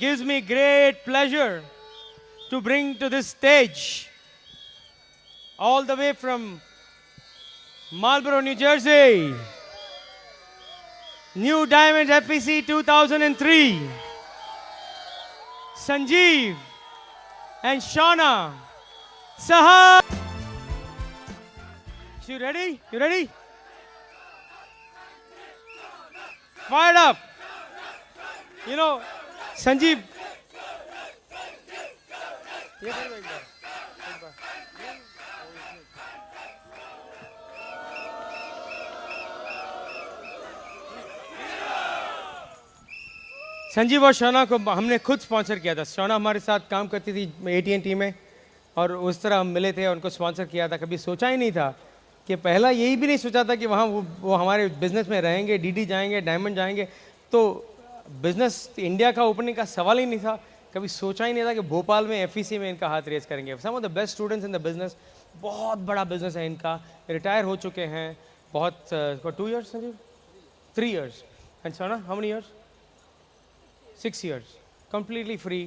gives me great pleasure to bring to this stage, all the way from Marlborough, New Jersey, New Diamonds FEC 2003, Sanjeev and Shauna Saha. You ready? You ready? Fired up. You know, Sanjeev. Sanjeev और शौना को हमने खुद sponsor किया था। शौना हमारे साथ काम करती थी AT&T में और उस तरह हम मिले थे, उनको स्पॉन्सर किया था। कभी सोचा ही नहीं था कि पहला यही भी नहीं सोचा था कि वहाँ वो हमारे बिजनेस में रहेंगे, DD जाएंगे, डायमंड जाएंगे। तो बिजनेस इंडिया का ओपनिंग का सवाल ही नहीं था। कभी सोचा ही नहीं था कि भोपाल में FEC में इनका हाथ रेस करेंगे। Some of the best students in the business. बहुत बड़ा बिजनेस है इनका, रिटायर हो चुके हैं। बहुत 2 years Sanjeev, 3 years and Shauna how many years? 6 years, completely free,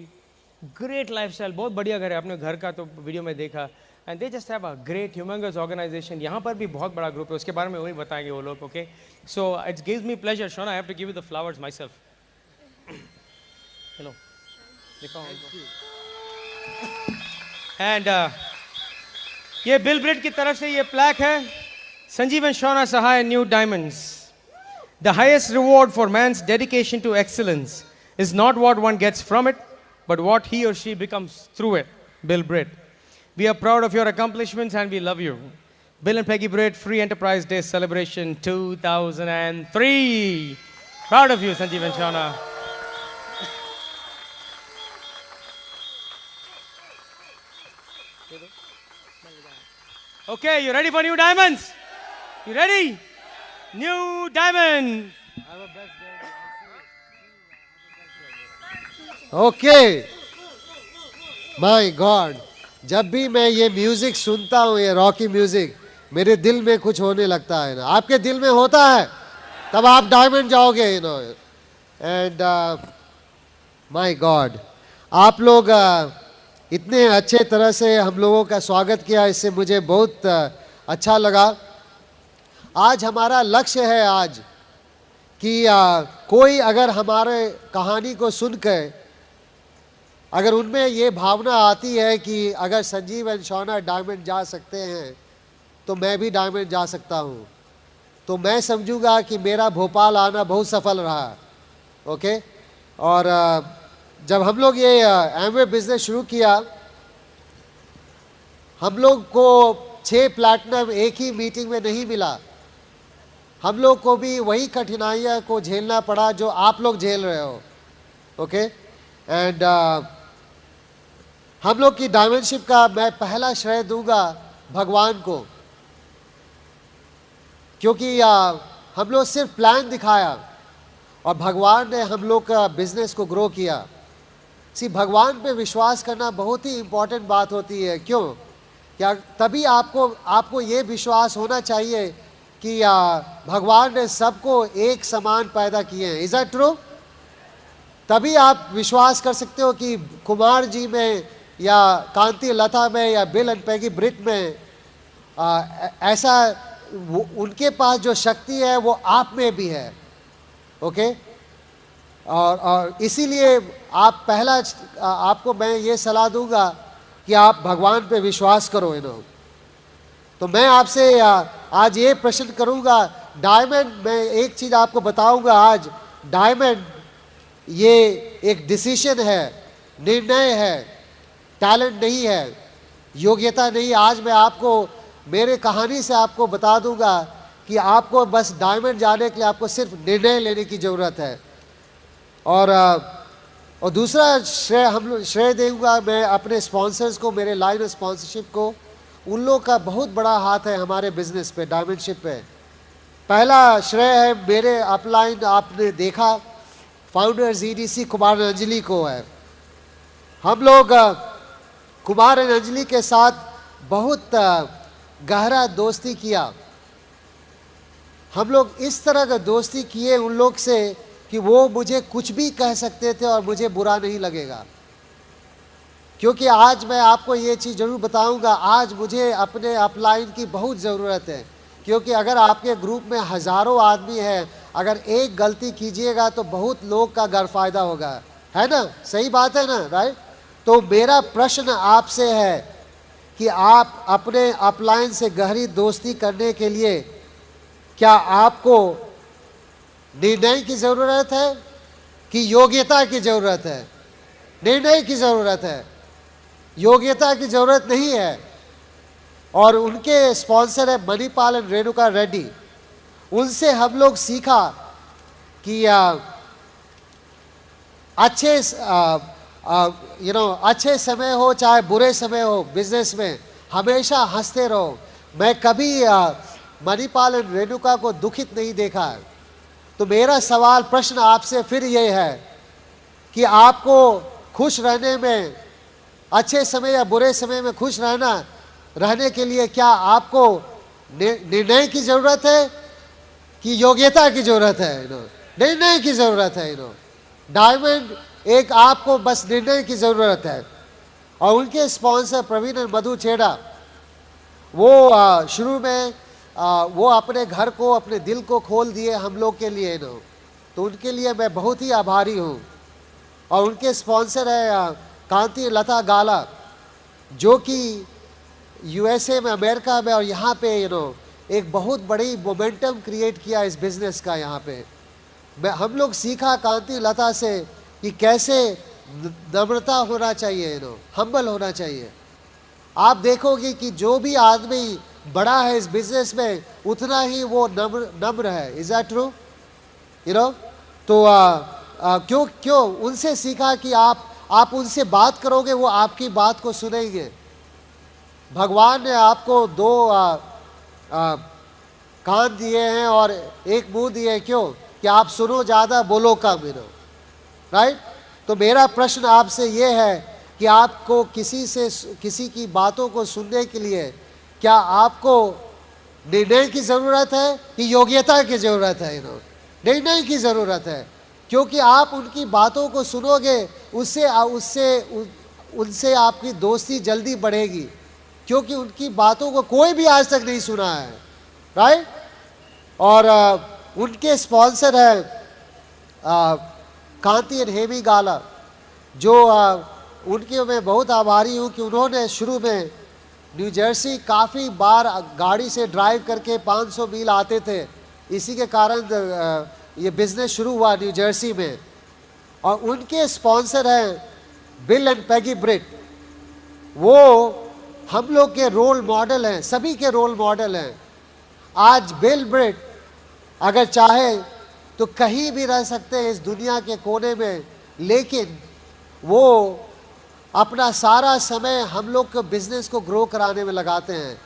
great lifestyle, बहुत बढ़िया घर है। आपने घर का तो वीडियो में देखा। And they just have a great humongous organisation. यहाँ पर भी बहुत बड़ा ग्रुप है, उसके बारे में वही बताएंगे वो लोग। Okay, so it's gives me pleasure Shauna, I have to give you the flowers myself. Hello, दिखाओ। एंड ये बिल ब्रिट की तरफ से ये प्लैक है, Sanjeev and Shauna Sahay new diamonds. The highest reward for man's dedication to excellence is not what one gets from it, but what he or she becomes through it. Bill Britt. We are proud of your accomplishments and we love you. Bill and Peggy Britt Free Enterprise Day Celebration 2003. Proud of you, Sanjeev and Shauna. Okay, you ready for new diamonds? You ready? New diamond. Okay, my God, जब भी मैं ये music सुनता हूँ, ये Rocky music, मेरे दिल में कुछ होने लगता है ना। आपके दिल में होता है तब आप डायमंड जाओगे, you know. And my God, आप लोग इतने अच्छे तरह से हम लोगों का स्वागत किया, इससे मुझे बहुत अच्छा लगा। आज हमारा लक्ष्य है आज कि कोई अगर हमारे कहानी को सुनकर अगर उनमें ये भावना आती है कि अगर संजीव एंड शौना डायमंड जा सकते हैं तो मैं भी डायमंड जा सकता हूँ, तो मैं समझूंगा कि मेरा भोपाल आना बहुत सफल रहा। ओके, और जब हम लोग ये एमवे बिजनेस शुरू किया, हम लोग को 6 प्लैटिनम एक ही मीटिंग में नहीं मिला। हम लोग को भी वही कठिनाइयाँ को झेलना पड़ा जो आप लोग झेल रहे हो। ओके, एंड हम लोग की डायमंडशिप का मैं पहला श्रेय दूंगा भगवान को, क्योंकि हम लोग सिर्फ प्लान दिखाया और भगवान ने हम लोग का बिजनेस को ग्रो किया। भगवान पे विश्वास करना बहुत ही इम्पोर्टेंट बात होती है। क्यों? क्या तभी आपको ये विश्वास होना चाहिए कि भगवान ने सबको एक समान पैदा किए हैं। Is that true? तभी आप विश्वास कर सकते हो कि कुमार जी में या कांति लता में या बिल एंड पैगी ब्रिट में ऐसा उनके पास जो शक्ति है वो आप में भी है। ओके, और इसीलिए आप पहला आपको मैं ये सलाह दूंगा कि आप भगवान पे विश्वास करो। तो मैं आपसे आज ये प्रश्न करूंगा, डायमंड, मैं एक चीज़ आपको बताऊंगा आज, डायमंड ये एक डिसीजन है, निर्णय है, टैलेंट नहीं है, योग्यता नहीं। आज मैं आपको मेरे कहानी से आपको बता दूंगा कि आपको बस डायमंड जाने के लिए आपको सिर्फ निर्णय लेने की ज़रूरत है। और दूसरा श्रेय दूंगा मैं अपने स्पॉन्सर्स को, मेरे लाइन स्पॉन्सरशिप को। उन लोग का बहुत बड़ा हाथ है हमारे बिजनेस पे, डायमंडशिप पे। पहला श्रेय है मेरे अपलाइन, आपने देखा, founder EDC Kumar and Anjali को है। हम लोग कुमार एंड अंजलि के साथ बहुत गहरा दोस्ती किया। हम लोग इस तरह का दोस्ती किए उन लोग से कि वो मुझे कुछ भी कह सकते थे और मुझे बुरा नहीं लगेगा, क्योंकि आज मैं आपको ये चीज़ ज़रूर बताऊंगा, आज मुझे अपने अपलाइन की बहुत ज़रूरत है। क्योंकि अगर आपके ग्रुप में हज़ारों आदमी हैं, अगर एक गलती कीजिएगा तो बहुत लोग का गैरफायदा होगा, है ना? सही बात है ना, राइट? तो मेरा प्रश्न आपसे है कि आप अपने अपलाइन से गहरी दोस्ती करने के लिए क्या आपको निर्णय की ज़रूरत है कि योग्यता की ज़रूरत है? निर्णय की ज़रूरत है, योग्यता की ज़रूरत नहीं है। और उनके स्पॉन्सर है मणिपाल एंड रेणुका रेड्डी। उनसे हम लोग सीखा कि अच्छे समय हो चाहे बुरे समय हो, बिजनेस में हमेशा हंसते रहो। मैं कभी मणिपाल एंड रेणुका को दुखित नहीं देखा है। तो मेरा सवाल प्रश्न आपसे फिर ये है कि आपको खुश रहने में, अच्छे समय या बुरे समय में खुश रहने के लिए क्या आपको निर्णय की ज़रूरत है कि योग्यता की ज़रूरत है? निर्णय की ज़रूरत है। डायमंड एक आपको बस निर्णय की ज़रूरत है। और उनके स्पॉन्सर प्रवीण और मधु चेड़ा, वो शुरू में वो अपने घर को, अपने दिल को खोल दिए हम लोग के लिए। तो उनके लिए मैं बहुत ही आभारी हूँ। और उनके स्पॉन्सर है कांति लता गाला, जो कि यूएसए में, अमेरिका में और यहाँ पे एक बहुत बड़ी मोमेंटम क्रिएट किया इस बिज़नेस का। यहाँ पे हम लोग सीखा कांति लता से कि कैसे नम्रता होना चाहिए, हम्बल होना चाहिए। आप देखोगे कि जो भी आदमी बड़ा है इस बिज़नेस में, उतना ही वो नम्र है। Is that true? तो क्यों उनसे सीखा कि आप उनसे बात करोगे, वो आपकी बात को सुनेंगे। भगवान ने आपको दो कान दिए हैं और एक मुंह दिए, क्यों? कि आप सुनो ज़्यादा, बोलो कम। राइट? तो मेरा प्रश्न आपसे ये है कि आपको किसी की बातों को सुनने के लिए क्या आपको निर्णय की ज़रूरत है कि योग्यता की ज़रूरत है? निर्णय की ज़रूरत है, क्योंकि आप उनकी बातों को सुनोगे, उनसे आपकी दोस्ती जल्दी बढ़ेगी, क्योंकि उनकी बातों को कोई भी आज तक नहीं सुना है। राइट? और उनके स्पॉन्सर है कांति एंड हेमी गाला, जो उनके मैं बहुत आभारी हूँ कि उन्होंने शुरू में न्यू जर्सी काफ़ी बार गाड़ी से ड्राइव करके 500 मील आते थे। इसी के कारण ये बिज़नेस शुरू हुआ न्यू जर्सी में। और उनके स्पॉन्सर हैं बिल एंड पैगी ब्रिट। वो हम लोग के रोल मॉडल हैं, सभी के रोल मॉडल हैं। आज बिल ब्रिट अगर चाहे तो कहीं भी रह सकते हैं इस दुनिया के कोने में, लेकिन वो अपना सारा समय हम लोग के बिज़नेस को ग्रो कराने में लगाते हैं।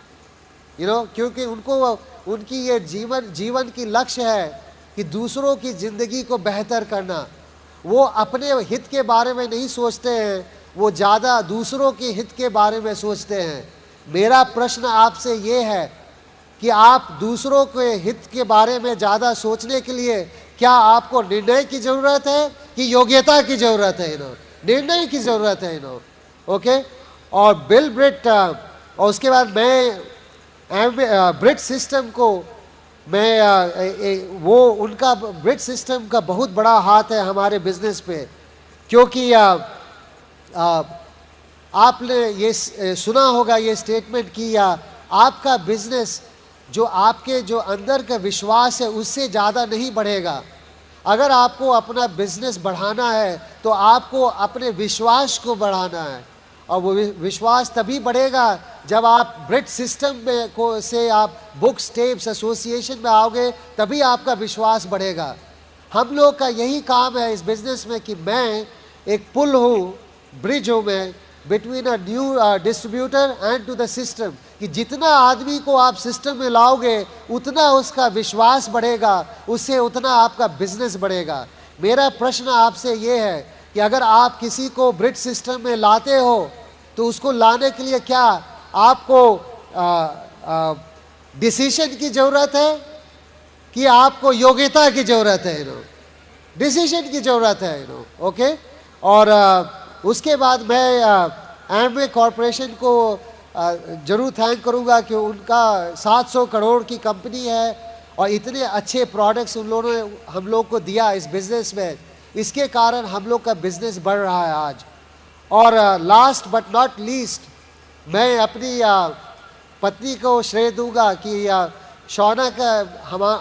क्योंकि उनकी ये जीवन की लक्ष्य है कि दूसरों की ज़िंदगी को बेहतर करना। वो अपने हित के बारे में नहीं सोचते हैं, वो ज़्यादा दूसरों के हित के बारे में सोचते हैं। मेरा प्रश्न आपसे ये है कि आप दूसरों के हित के बारे में ज़्यादा सोचने के लिए क्या आपको निर्णय की ज़रूरत है कि योग्यता की ज़रूरत है? निर्णय की ज़रूरत है। ओके? और बिल ब्रिट, और उसके बाद मैं ब्रिट सिस्टम को वो उनका ब्रिट सिस्टम का बहुत बड़ा हाथ है हमारे बिजनेस पे, क्योंकि आपने ये सुना होगा ये स्टेटमेंट कि आपका बिजनेस जो आपके जो अंदर का विश्वास है उससे ज़्यादा नहीं बढ़ेगा। अगर आपको अपना बिजनेस बढ़ाना है तो आपको अपने विश्वास को बढ़ाना है, और वो विश्वास तभी बढ़ेगा जब आप ब्रिट सिस्टम में से आप बुक्स टेप्स एसोसिएशन में आओगे, तभी आपका विश्वास बढ़ेगा। हम लोग का यही काम है इस बिज़नेस में कि मैं एक पुल हूँ, ब्रिज हूँ मैं between a new distributor and to the system, कि जितना आदमी को आप सिस्टम में लाओगे उतना उसका विश्वास बढ़ेगा, उससे उतना आपका बिजनेस बढ़ेगा। मेरा प्रश्न आपसे ये है कि अगर आप किसी को ब्रिट सिस्टम में लाते हो तो उसको लाने के लिए क्या आपको डिसीजन की ज़रूरत है कि आपको योग्यता की ज़रूरत है? डिसीजन की ज़रूरत है, ओके। और उसके बाद मैं एमवे कॉरपोरेशन को जरूर थैंक करूँगा कि उनका 700 करोड़ की कंपनी है और इतने अच्छे प्रोडक्ट्स उन लोगों ने हम लोग को दिया इस बिज़नेस में, इसके कारण हम लोग का बिज़नेस बढ़ रहा है आज। और लास्ट बट नॉट लीस्ट, मैं अपनी पत्नी को श्रेय दूंगा कि शौना का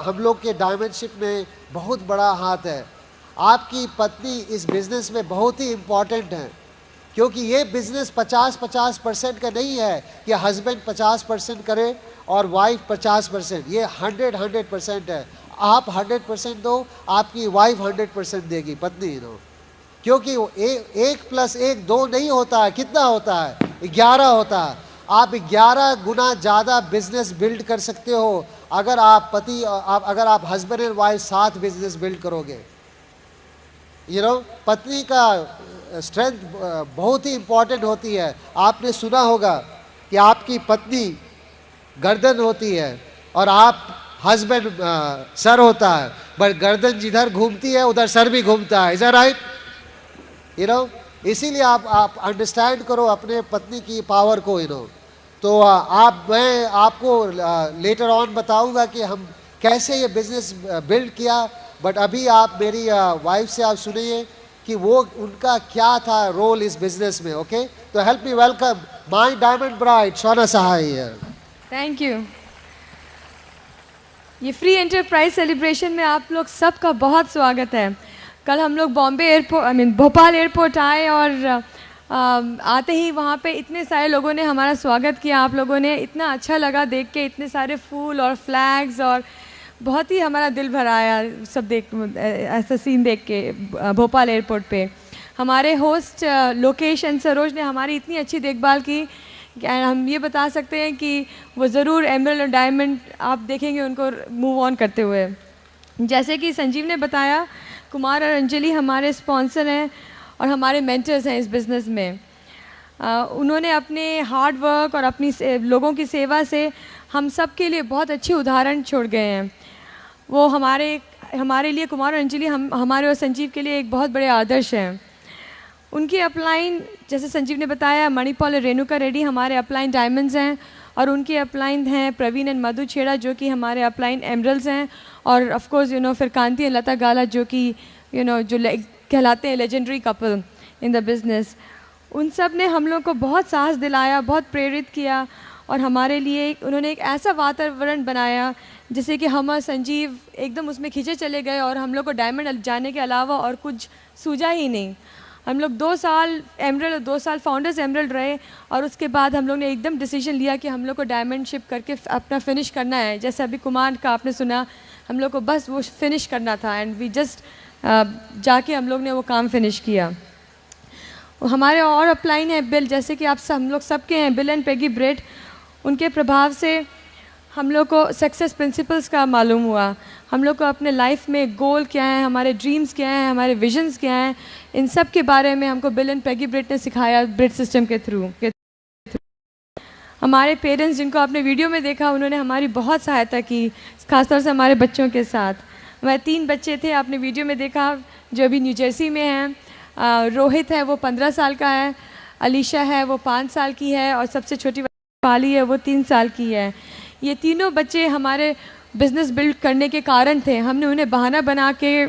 हम लोग के डायमेंडशिप में बहुत बड़ा हाथ है। आपकी पत्नी इस बिज़नेस में बहुत ही इम्पॉर्टेंट है, क्योंकि ये बिज़नेस 50-50% का नहीं है कि हस्बैंड 50% करे और वाइफ 50%। ये 100% है। आप 100% दो, आपकी वाइफ 100% देगी, पत्नी दो। क्योंकि वो 1+1 2 नहीं होता है, कितना होता है? 11 होता है। आप 11 गुना ज़्यादा बिजनेस बिल्ड कर सकते हो अगर आप अगर आप हस्बैंड एंड वाइफ साथ बिजनेस बिल्ड करोगे। पत्नी का स्ट्रेंथ बहुत ही इंपॉर्टेंट होती है। आपने सुना होगा कि आपकी पत्नी गर्दन होती है और आप हस्बैंड सर होता है, बट गर्दन जिधर घूमती है उधर सर भी घूमता है। Is that right? इसीलिए आप अंडरस्टैंड करो अपने पत्नी की पावर को। तो मैं आपको लेटर ऑन बताऊंगा कि हम कैसे ये बिजनेस बिल्ड किया, बट अभी आप मेरी वाइफ से आप सुनिए कि वो उनका क्या था रोल इस बिजनेस में। ओके, तो help me welcome my diamond bride Shauna Sahay. Thank you. ये फ्री एंटरप्राइज सेलिब्रेशन में आप लोग सबका बहुत स्वागत है। कल हम लोग बॉम्बे एयरपोर्ट भोपाल एयरपोर्ट आए और आते ही वहाँ पे इतने सारे लोगों ने हमारा स्वागत किया। आप लोगों ने इतना अच्छा लगा देख के, इतने सारे फूल और फ्लैग्स, और बहुत ही हमारा दिल भरा आया सब ऐसा सीन देख के भोपाल एयरपोर्ट पे। हमारे होस्ट लोकेश एंड सरोज ने हमारी इतनी अच्छी देखभाल की, हम ये बता सकते हैं कि वो ज़रूर एमरल्ड और डायमंड आप देखेंगे उनको मूव ऑन करते हुए। जैसे कि संजीव ने बताया, कुमार और अंजलि हमारे स्पॉन्सर हैं और हमारे मेंटर्स हैं इस बिज़नेस में। उन्होंने अपने हार्ड वर्क और अपनी लोगों की सेवा से हम सब के लिए बहुत अच्छे उदाहरण छोड़ गए हैं। वो हमारे लिए, कुमार और अंजलि हमारे और संजीव के लिए एक बहुत बड़े आदर्श हैं। उनकी अपलाइन, जैसे संजीव ने बताया, मणिपाल और रेणुका रेड्डी हमारे अपलाइन डायमंड्स हैं, और उनके अपलाइन हैं प्रवीण एंड मधु छेड़ा जो कि हमारे अपलाइन एमरल्ड्स हैं, और ऑफ कोर्स फिर कांति एंड लता गाला जो कि जो कहलाते हैं legendary couple in the business. उन सब ने हम लोग को बहुत साहस दिलाया, बहुत प्रेरित किया, और हमारे लिए उन्होंने एक ऐसा वातावरण बनाया जिससे कि हम और संजीव एकदम उसमें खींचे चले गए, और हम लोग को डायमंड जाने के अलावा और कुछ सूझा ही नहीं। हम लोग 2 साल एमरल्ड और 2 साल फाउंडर्स एमरल्ड रहे, और उसके बाद हम लोग ने एकदम डिसीजन लिया कि हम लोग को डायमंडशिप करके अपना फिनिश करना है। जैसे अभी कुमार का आपने सुना, हम लोग को बस वो फिनिश करना था, एंड वी जस्ट जाके हम लोग ने वो काम फिनिश किया। हमारे और अपलाइन है बिल, जैसे कि हम लोग सबके हैं, बिल एंड पेगी ब्रेड। उनके प्रभाव से हम लोग को सक्सेस प्रिंसिपल्स का मालूम हुआ। हम लोग को अपने लाइफ में गोल क्या है, हमारे ड्रीम्स क्या हैं, हमारे विजन्स क्या हैं, इन सब के बारे में हमको बिल एंड पेगी ब्रेड ने सिखाया ब्रेड सिस्टम के थ्रू। हमारे पेरेंट्स, जिनको आपने वीडियो में देखा, उन्होंने हमारी बहुत सहायता की, खासतौर से हमारे बच्चों के साथ। हमारे 3 बच्चे थे, आपने वीडियो में देखा, जो अभी न्यू जर्सी में हैं। रोहित है, वो 15 साल का है, अलीशा है, वो 5 साल की है, और सबसे छोटी पाली है, वो 3 साल की है। ये तीनों बच्चे हमारे बिज़नेस बिल्ड करने के कारण थे। हमने उन्हें बहाना बना के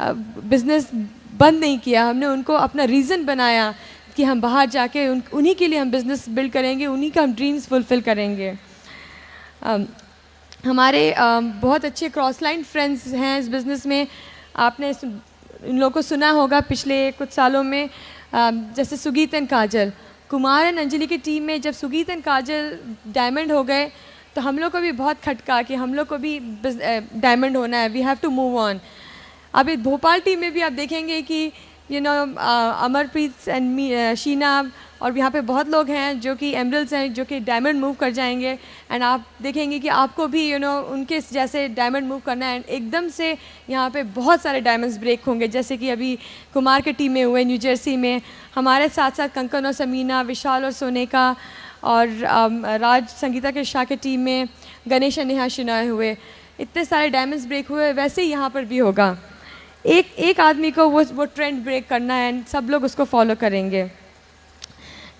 बिज़नेस बंद नहीं किया, हमने उनको अपना रीज़न बनाया कि हम बाहर जाके उन्हीं के लिए हम बिज़नेस बिल्ड करेंगे, उन्हीं का हम ड्रीम्स फुलफ़िल करेंगे। हमारे बहुत अच्छे क्रॉस लाइन फ्रेंड्स हैं इस बिज़नेस में। आपने इन लोगों को सुना होगा पिछले कुछ सालों में, जैसे सुगीत एंड काजल। कुमार एंड अंजलि की टीम में जब सुगीत एंड काजल डायमंड हो गए, तो हम लोग को भी बहुत खटका कि हम लोग को भी डायमंड होना है, we have to move on. अभी भोपाल टीम में भी आप देखेंगे कि अमरप्रीत एंड शीना, और यहाँ पे बहुत लोग हैं जो कि एमरल्ड्स हैं, जो कि डायमंड मूव कर जाएंगे, एंड आप देखेंगे कि आपको भी उनके जैसे डायमंड मूव करना है। एकदम से यहाँ पे बहुत सारे डायमंड्स ब्रेक होंगे, जैसे कि अभी कुमार के टीम में हुए न्यू जर्सी में। हमारे साथ साथ कंकन और समीना, विशाल और सोनेका, और राज संगीता के शाह के टीम में गणेश और नेहा शिनाय हुए। इतने सारे डायमंड्स ब्रेक हुए, वैसे ही यहाँ पर भी होगा। एक एक आदमी को वो ट्रेंड ब्रेक करना है एंड सब लोग उसको फॉलो करेंगे।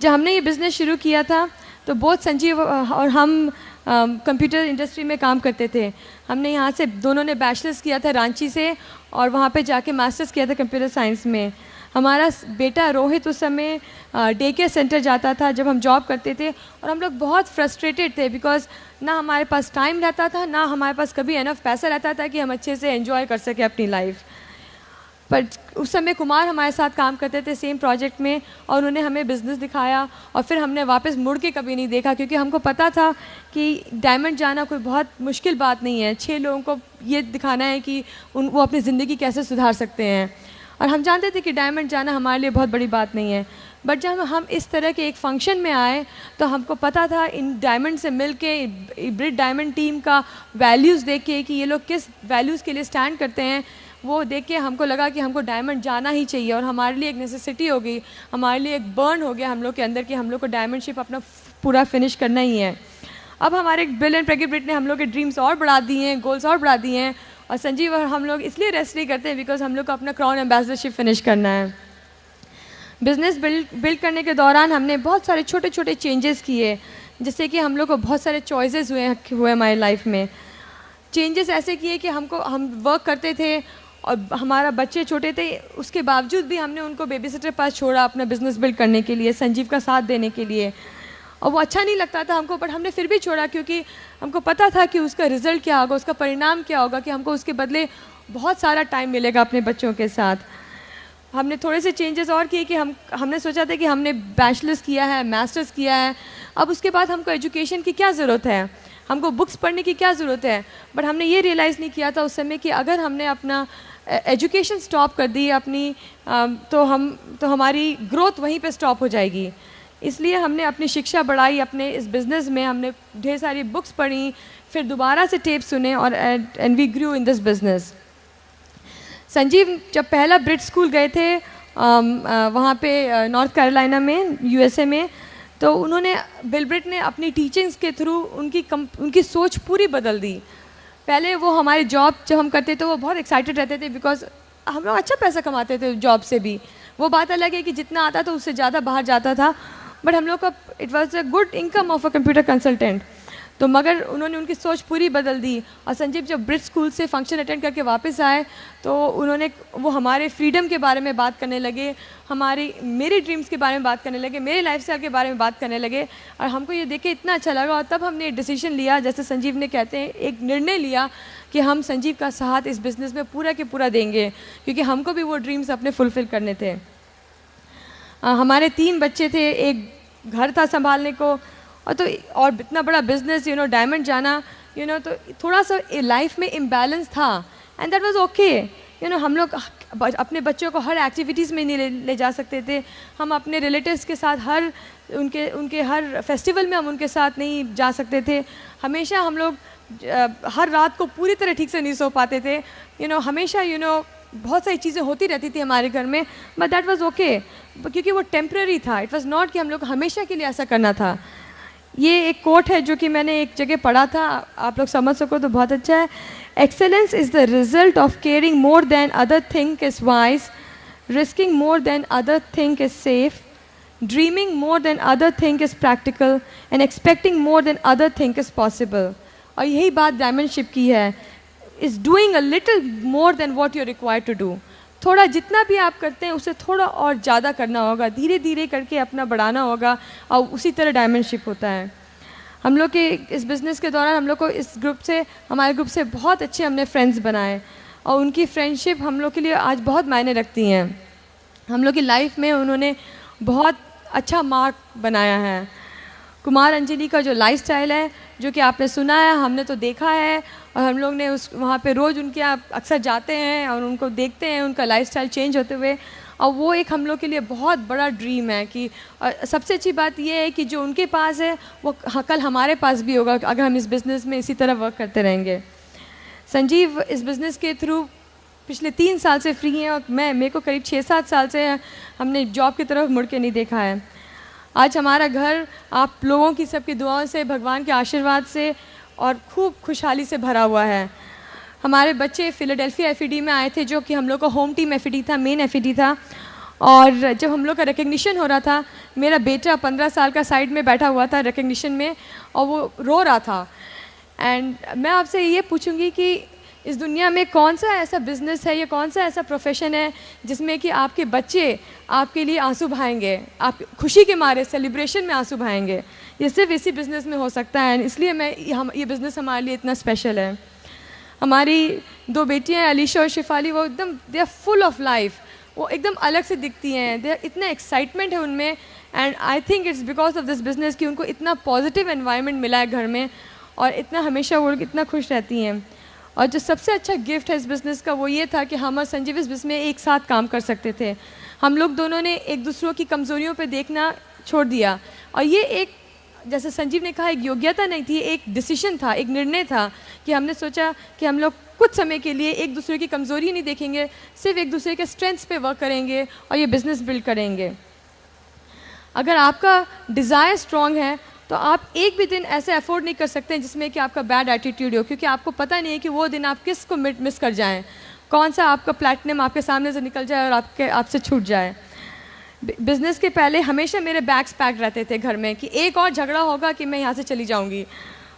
जब हमने ये बिज़नेस शुरू किया था तो बहुत संजीव और हम कंप्यूटर इंडस्ट्री में काम करते थे। हमने यहाँ से दोनों ने बैचलर्स किया था रांची से और वहाँ पे जाके मास्टर्स किया था कंप्यूटर साइंस में। हमारा बेटा रोहित उस समय डे केयर सेंटर जाता था जब हम जॉब करते थे, और हम लोग बहुत फ्रस्ट्रेटेड थे बिकॉज ना हमारे पास टाइम रहता था, ना हमारे पास कभी इनफ पैसा रहता था कि हम अच्छे से एंजॉय कर सकें अपनी लाइफ। पर उस समय कुमार हमारे साथ काम करते थे सेम प्रोजेक्ट में, और उन्होंने हमें बिज़नेस दिखाया और फिर हमने वापस मुड़ के कभी नहीं देखा, क्योंकि हमको पता था कि डायमंड जाना कोई बहुत मुश्किल बात नहीं है। 6 लोगों को ये दिखाना है कि वो अपनी ज़िंदगी कैसे सुधार सकते हैं, और हम जानते थे कि डायमंड जाना हमारे लिए बहुत बड़ी बात नहीं है। बट जब हम इस तरह के एक फंक्शन में आए तो हमको पता था इन डायमंड से मिल के ब्रिट डायमंड टीम का वैल्यूज़ देख के कि ये लोग किस वैल्यूज़ के लिए स्टैंड करते हैं, वो देख के हमको लगा कि हमको डायमंड जाना ही चाहिए, और हमारे लिए एक नेसेसिटी हो गई, हमारे लिए एक बर्न हो गया हम लोग के अंदर कि हम लोग को डायमंडशिप अपना पूरा फिनिश करना ही है। अब हमारे बिल एंड प्रज्ञा ब्रिट ने हम लोग के ड्रीम्स और बढ़ा दिए हैं, गोल्स और बढ़ा दिए हैं, और संजीव और हम लोग इसलिए रेस्ट नहीं करते हैं बिकॉज हम लोग को अपना क्राउन एम्बेसडरशिप फिनिश करना है। बिज़नेस बिल्ड करने के दौरान हमने बहुत सारे छोटे छोटे चेंजेस किए, जिससे कि हम लोग को बहुत सारे चॉइसेस हुए हमारी लाइफ में। चेंजेस ऐसे किए कि हम वर्क करते थे और हमारा बच्चे छोटे थे, उसके बावजूद भी हमने उनको बेबीसिटर पास छोड़ा अपना बिज़नेस बिल्ड करने के लिए, संजीव का साथ देने के लिए। और वो अच्छा नहीं लगता था हमको, बट हमने फिर भी छोड़ा क्योंकि हमको पता था कि उसका रिज़ल्ट क्या होगा, उसका परिणाम क्या होगा, कि हमको उसके बदले बहुत सारा टाइम मिलेगा अपने बच्चों के साथ। हमने थोड़े से चेंजेस और किए कि हमने सोचा था कि हमने बैचलर्स किया है, मास्टर्स किया है, अब उसके बाद हमको एजुकेशन की क्या ज़रूरत है, हमको बुक्स पढ़ने की क्या ज़रूरत है। बट हमने ये रियलाइज़ नहीं किया था उस समय कि अगर हमने अपना एजुकेशन स्टॉप कर दी अपनी, तो हमारी ग्रोथ वहीं पे स्टॉप हो जाएगी। इसलिए हमने अपनी शिक्षा बढ़ाई, अपने इस बिज़नेस में हमने ढेर सारी बुक्स पढ़ी, फिर दोबारा से टेप सुने, और and we grew in this business. Sanjeev जब पहला ब्रिट स्कूल गए थे वहाँ पे नॉर्थ कैरोलिना में यूएसए में, तो उन्होंने बिल ब्रिट ने अपनी टीचिंग्स के थ्रू उनकी सोच पूरी बदल दी। पहले वो हमारी जॉब जब हम करते थे वो बहुत एक्साइटेड रहते थे बिकॉज हम लोग अच्छा पैसा कमाते थे जॉब से भी, वो बात अलग है कि जितना आता था उससे ज़्यादा बाहर जाता था, बट हम लोग का it was a good income of a computer consultant. तो मगर उन्होंने उनकी सोच पूरी बदल दी, और संजीव जब ब्रिट स्कूल से फंक्शन अटेंड करके वापस आए तो वो हमारे फ्रीडम के बारे में बात करने लगे, मेरे ड्रीम्स के बारे में बात करने लगे, मेरे लाइफस्टाइल के बारे में बात करने लगे, और हमको ये देख के इतना अच्छा लगा। और तब हमने एक डिसीजन लिया, जैसे संजीव ने कहते हैं, एक निर्णय लिया कि हम संजीव का साथ इस बिज़नेस में पूरा के पूरा देंगे, क्योंकि हमको भी वो ड्रीम्स अपने फुलफ़िल करने थे। हमारे 3 बच्चे थे, एक घर था संभालने को, और इतना बड़ा बिजनेस डायमंड जाना तो थोड़ा सा लाइफ में इम्बैलेंस था, एंड दैट वाज ओके। हम लोग अपने बच्चों को हर एक्टिविटीज़ में नहीं ले जा सकते थे, हम अपने रिलेटिव्स के साथ उनके हर फेस्टिवल में हम उनके साथ नहीं जा सकते थे, हमेशा हम लोग हर रात को पूरी तरह ठीक से नहीं सो पाते थे, हमेशा बहुत सारी चीज़ें होती रहती थी हमारे घर में, बट दैट वाज ओके, क्योंकि वो टेम्प्रेरी था। इट वाज नॉट कि हम लोग हमेशा के लिए ऐसा करना था। ये एक कोट है जो कि मैंने एक जगह पढ़ा था, आप लोग समझ सको तो बहुत अच्छा है। Excellence is the result of caring more than other think is wise, risking more than other think is safe, dreaming more than other think is practical, and expecting more than other think is possible. और यही बात diamondship की है, is doing a little more than what you required to do. थोड़ा जितना भी आप करते हैं उससे थोड़ा और ज़्यादा करना होगा, धीरे धीरे करके अपना बढ़ाना होगा, और उसी तरह डायमंडशिप होता है। हम लोग के इस बिज़नेस के दौरान हम लोग को हमारे ग्रुप से बहुत अच्छे हमने फ्रेंड्स बनाए, और उनकी फ्रेंडशिप हम लोग के लिए आज बहुत मायने रखती हैं। हम लोग की लाइफ में उन्होंने बहुत अच्छा मार्क बनाया है। कुमार अंजलि का जो लाइफस्टाइल है, जो कि आपने सुना है, हमने तो देखा है, और हम लोग ने वहाँ पे रोज़ उनके यहाँ अक्सर जाते हैं और उनको देखते हैं उनका लाइफस्टाइल चेंज होते हुए, और वो एक हम लोग के लिए बहुत बड़ा ड्रीम है कि सबसे अच्छी बात ये है कि जो उनके पास है वो कल हमारे पास भी होगा अगर हम इस बिज़नेस में इसी तरह वर्क करते रहेंगे। संजीव इस बिज़नेस के थ्रू पिछले 3 साल से फ्री हैं, और मेरे को करीब 6-7 साल से हमने जॉब की तरफ मुड़ के नहीं देखा है। आज हमारा घर आप लोगों की सबकी दुआओं से, भगवान के आशीर्वाद से और खूब खुशहाली से भरा हुआ है। हमारे बच्चे फिलाडेल्फिया एफईडी में आए थे, जो कि हम लोग का होम टीम एफईडी था, मेन एफईडी था। और जब हम लोग का रिकग्निशन हो रहा था, मेरा बेटा 15 साल का साइड में बैठा हुआ था रिकग्निशन में, और वो रो रहा था। एंड मैं आपसे ये पूछूंगी कि इस दुनिया में कौन सा ऐसा बिज़नेस है या कौन सा ऐसा प्रोफेशन है जिसमें कि आपके बच्चे आपके लिए आंसू बहाएंगे, आप खुशी के मारे सेलिब्रेशन में आंसू बहाएंगे। ये सिर्फ इसी बिज़नेस में हो सकता है, इसलिए ये बिज़नेस हमारे लिए इतना स्पेशल है। हमारी 2 बेटियां अलीशा और शिफाली, वो एकदम they are full of life, वो एकदम अलग से दिखती हैं, दे इतना एक्साइटमेंट है उनमें। And I think it's because of this business कि उनको इतना पॉजिटिव एनवायरनमेंट मिला है घर में, और इतना हमेशा वो इतना खुश रहती हैं। और जो सबसे अच्छा गिफ्ट है इस बिज़नेस का वो ये था कि हम और संजीव इस बिज़नेस में एक साथ काम कर सकते थे। हम लोग दोनों ने एक दूसरों की कमज़ोरियों पे देखना छोड़ दिया, और ये एक, जैसे संजीव ने कहा, एक योग्यता नहीं थी, एक डिसीजन था, एक निर्णय था कि हमने सोचा कि हम लोग कुछ समय के लिए एक दूसरे की कमज़ोरी नहीं देखेंगे, सिर्फ एक दूसरे के स्ट्रेंथ्स पे वर्क करेंगे और ये बिज़नेस बिल्ड करेंगे। अगर आपका डिज़ायर स्ट्रॉन्ग है तो आप एक भी दिन ऐसे अफोर्ड नहीं कर सकते जिसमें कि आपका बैड एटीट्यूड हो, क्योंकि आपको पता नहीं है कि वो दिन आप किसको मिस कर जाएं, कौन सा आपका प्लैटिनम आपके सामने से निकल जाए और आपसे छूट जाए। बिज़नेस के पहले हमेशा मेरे बैग्स पैक रहते थे घर में कि एक और झगड़ा होगा कि मैं यहाँ से चली जाऊँगी,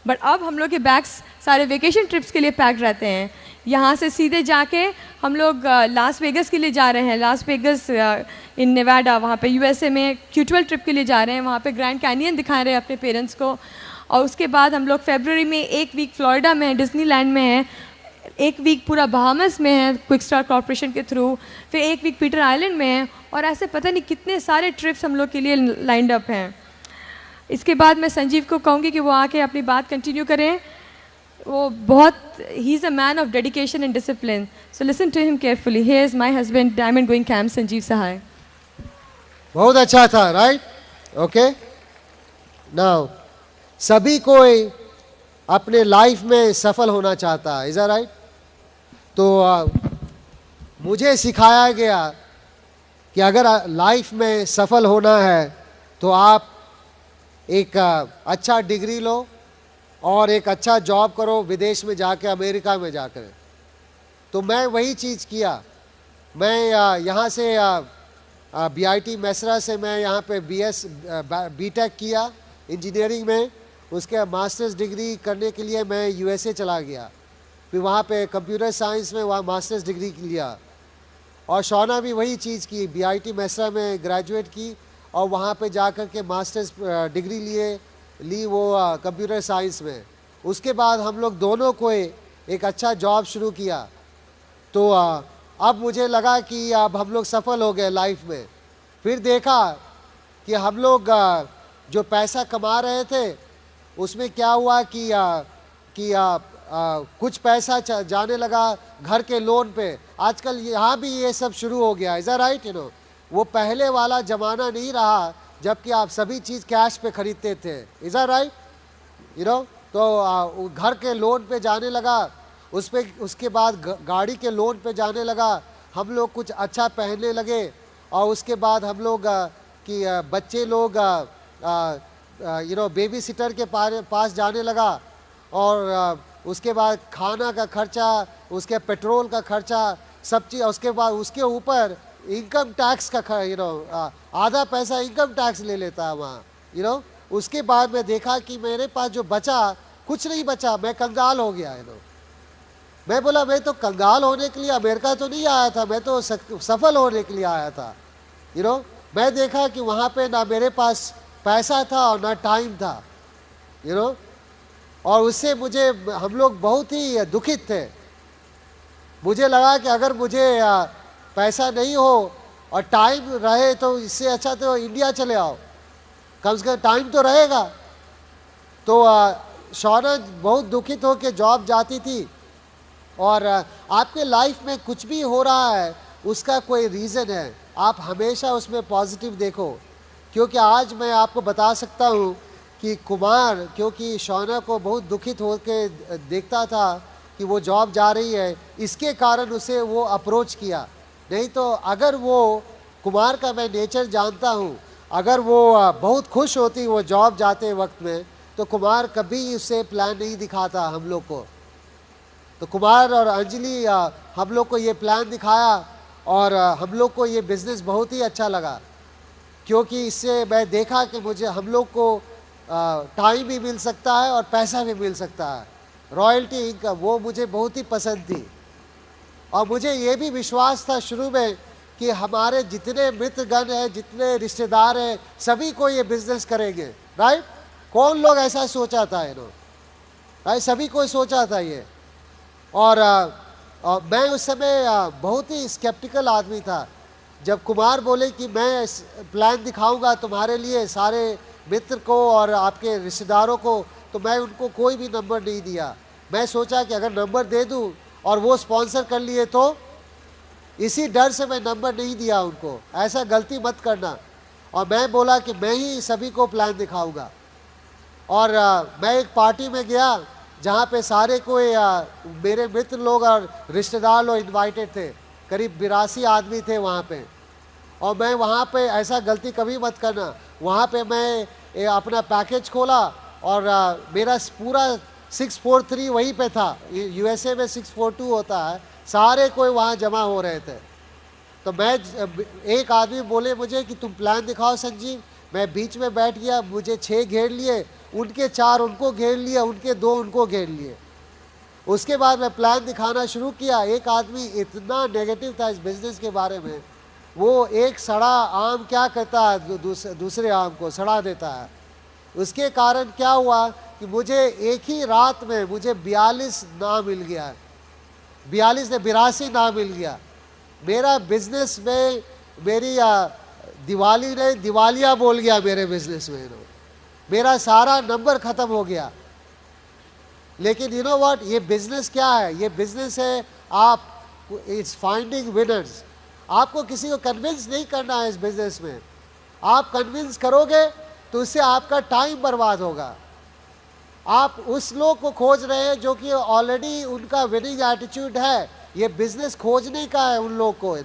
बट अब हम लोग के बैग्स सारे वेकेशन ट्रिप्स के लिए पैक रहते हैं। यहाँ से सीधे जाके हम लोग लास वेगस के लिए जा रहे हैं, लास वेगस इन नेवाडा, वहाँ पे यूएसए में Q12 ट्रिप के लिए जा रहे हैं, वहाँ पे ग्रैंड कैनियन दिखा रहे हैं अपने पेरेंट्स को। और उसके बाद हम लोग फरवरी में 1 वीक फ्लोरिडा में है, डिज्नीलैंड में है, 1 वीक पूरा बहामस में है क्विक स्टार कॉर्पोरेशन के थ्रू, फिर 1 वीक पीटर आइलैंड में है, और ऐसे पता नहीं कितने सारे ट्रिप्स हम लोग के लिए लाइंड अप हैं। इसके बाद मैं संजीव को कहूँगी कि वो आके अपनी बात कंटिन्यू करें। वो बहुत, he is a man of dedication and discipline, so listen to him carefully. He is my husband, diamond going camp, Sanjeev Sahay. बहुत अच्छा था, राइट? ओके, नाउ सभी कोई अपने लाइफ में सफल होना चाहता है, इज दैट राइट? तो मुझे सिखाया गया कि अगर लाइफ में सफल होना है तो आप एक अच्छा डिग्री लो और एक अच्छा जॉब करो विदेश में जाके, अमेरिका में जाकर। तो मैं वही चीज़ किया। मैं यहाँ से BIT मैसरा से मैं यहाँ पे BTech किया इंजीनियरिंग में, उसके मास्टर्स डिग्री करने के लिए मैं USA चला गया, फिर वहाँ पे कंप्यूटर साइंस में वहाँ मास्टर्स डिग्री लिया। और शौना भी वही चीज़ की, BIT मैसरा में ग्रेजुएट की और वहाँ पे जाकर के मास्टर्स डिग्री ली वो कंप्यूटर साइंस में। उसके बाद हम लोग दोनों को एक अच्छा जॉब शुरू किया। तो अब मुझे लगा कि अब हम लोग सफल हो गए लाइफ में। फिर देखा कि हम लोग जो पैसा कमा रहे थे उसमें क्या हुआ कि कुछ पैसा जाने लगा घर के लोन पे। आजकल यहाँ भी ये सब शुरू हो गया, is that right? You know, वो पहले वाला ज़माना नहीं रहा जबकि आप सभी चीज़ कैश पे ख़रीदते थे, is that right? You know, तो घर के लोन पे जाने लगा, उसके बाद गाड़ी के लोन पे जाने लगा, हम लोग कुछ अच्छा पहनने लगे, और उसके बाद हम लोग कि बच्चे लोग यू नो बेबी सिटर के पास जाने लगा, और उसके बाद खाना का खर्चा, उसके पेट्रोल का खर्चा, सब चीज़। उसके बाद उसके ऊपर इनकम टैक्स का यू नो आधा पैसा इनकम टैक्स ले लेता है वहाँ, यू नो। उसके बाद मैं देखा कि मेरे पास जो बचा कुछ नहीं बचा, मैं कंगाल हो गया, यू नो। मैं बोला मैं तो कंगाल होने के लिए अमेरिका तो नहीं आया था, मैं तो सफल होने के लिए आया था, यू नो। मैं देखा कि वहाँ पे ना मेरे पास पैसा था और ना टाइम था, यू नो, और उससे मुझे हम लोग बहुत ही दुखित थे। मुझे लगा कि अगर मुझे पैसा नहीं हो और टाइम रहे तो इससे अच्छा तो इंडिया चले आओ, कम से कम टाइम तो रहेगा। तो शौना बहुत दुखित हो के जॉब जाती थी। और आपके लाइफ में कुछ भी हो रहा है उसका कोई रीज़न है, आप हमेशा उसमें पॉजिटिव देखो। क्योंकि आज मैं आपको बता सकता हूँ कि कुमार, क्योंकि शौना को बहुत दुखित हो के देखता था कि वो जॉब जा रही है, इसके कारण उसे वो अप्रोच किया। नहीं तो अगर वो, कुमार का मैं नेचर जानता हूँ, अगर वो बहुत खुश होती वो जॉब जाते वक्त में, तो कुमार कभी उससे प्लान नहीं दिखाता हम लोग को। तो कुमार और अंजलि हम लोग को ये प्लान दिखाया और हम लोग को ये बिज़नेस बहुत ही अच्छा लगा, क्योंकि इससे मैं देखा कि मुझे हम लोग को टाइम भी मिल सकता है और पैसा भी मिल सकता है। रॉयल्टी इनकम वो मुझे बहुत ही पसंद थी और मुझे ये भी विश्वास था शुरू में कि हमारे जितने मित्रगण हैं, जितने रिश्तेदार हैं, सभी को ये बिज़नेस करेंगे। राइट? कौन लोग ऐसा सोचा था इन्होंने? राइट? सभी को सोचा था ये। और मैं उस समय बहुत ही स्केप्टिकल आदमी था। जब कुमार बोले कि मैं प्लान दिखाऊंगा तुम्हारे लिए सारे मित्र को और आपके रिश्तेदारों को, तो मैं उनको कोई भी नंबर नहीं दिया। मैं सोचा कि अगर नंबर दे दूं और वो स्पॉन्सर कर लिए तो, इसी डर से मैं नंबर नहीं दिया उनको। ऐसा गलती मत करना। और मैं बोला कि मैं ही सभी को प्लान दिखाऊंगा। और मैं एक पार्टी में गया जहाँ पे सारे कोई मेरे मित्र लोग और रिश्तेदार लोग इनवाइटेड थे। करीब 82 आदमी थे वहाँ पे। और मैं वहाँ पे, ऐसा गलती कभी मत करना, वहाँ पे मैं अपना पैकेज खोला और मेरा पूरा 643 वहीं पे था। यूएसए में 642 होता है। सारे कोई वहाँ जमा हो रहे थे। तो मैं, एक आदमी बोले मुझे कि तुम प्लान दिखाओ संजीव। मैं बीच में बैठ गया, मुझे 6 घेर लिए, उनके 4 उनको घेर लिया, उनके 2 उनको घेर लिए। उसके बाद मैं प्लान दिखाना शुरू किया। एक आदमी इतना नेगेटिव था इस बिज़नेस के बारे में, वो एक सड़ा आम क्या करता है, दूसरे आम को सड़ा देता है। उसके कारण क्या हुआ कि मुझे एक ही रात में मुझे 42 नाम मिल गया, 82 नाम मिल गया। मेरा बिजनेस में मेरी दिवाली ने दिवालिया बोल गया मेरे बिजनेस में। मेरा सारा नंबर ख़त्म हो गया। लेकिन यू नो व्हाट, ये बिजनेस क्या है? ये बिजनेस है आप, इट्स फाइंडिंग विनर्स। आपको किसी को कन्विंस नहीं करना है इस बिजनेस में। आप कन्विंस करोगे तो उससे आपका टाइम बर्बाद होगा। आप उस लोग को खोज रहे हैं जो कि ऑलरेडी उनका विनिंग एटीट्यूड है। ये बिजनेस खोजने का है उन लोग को।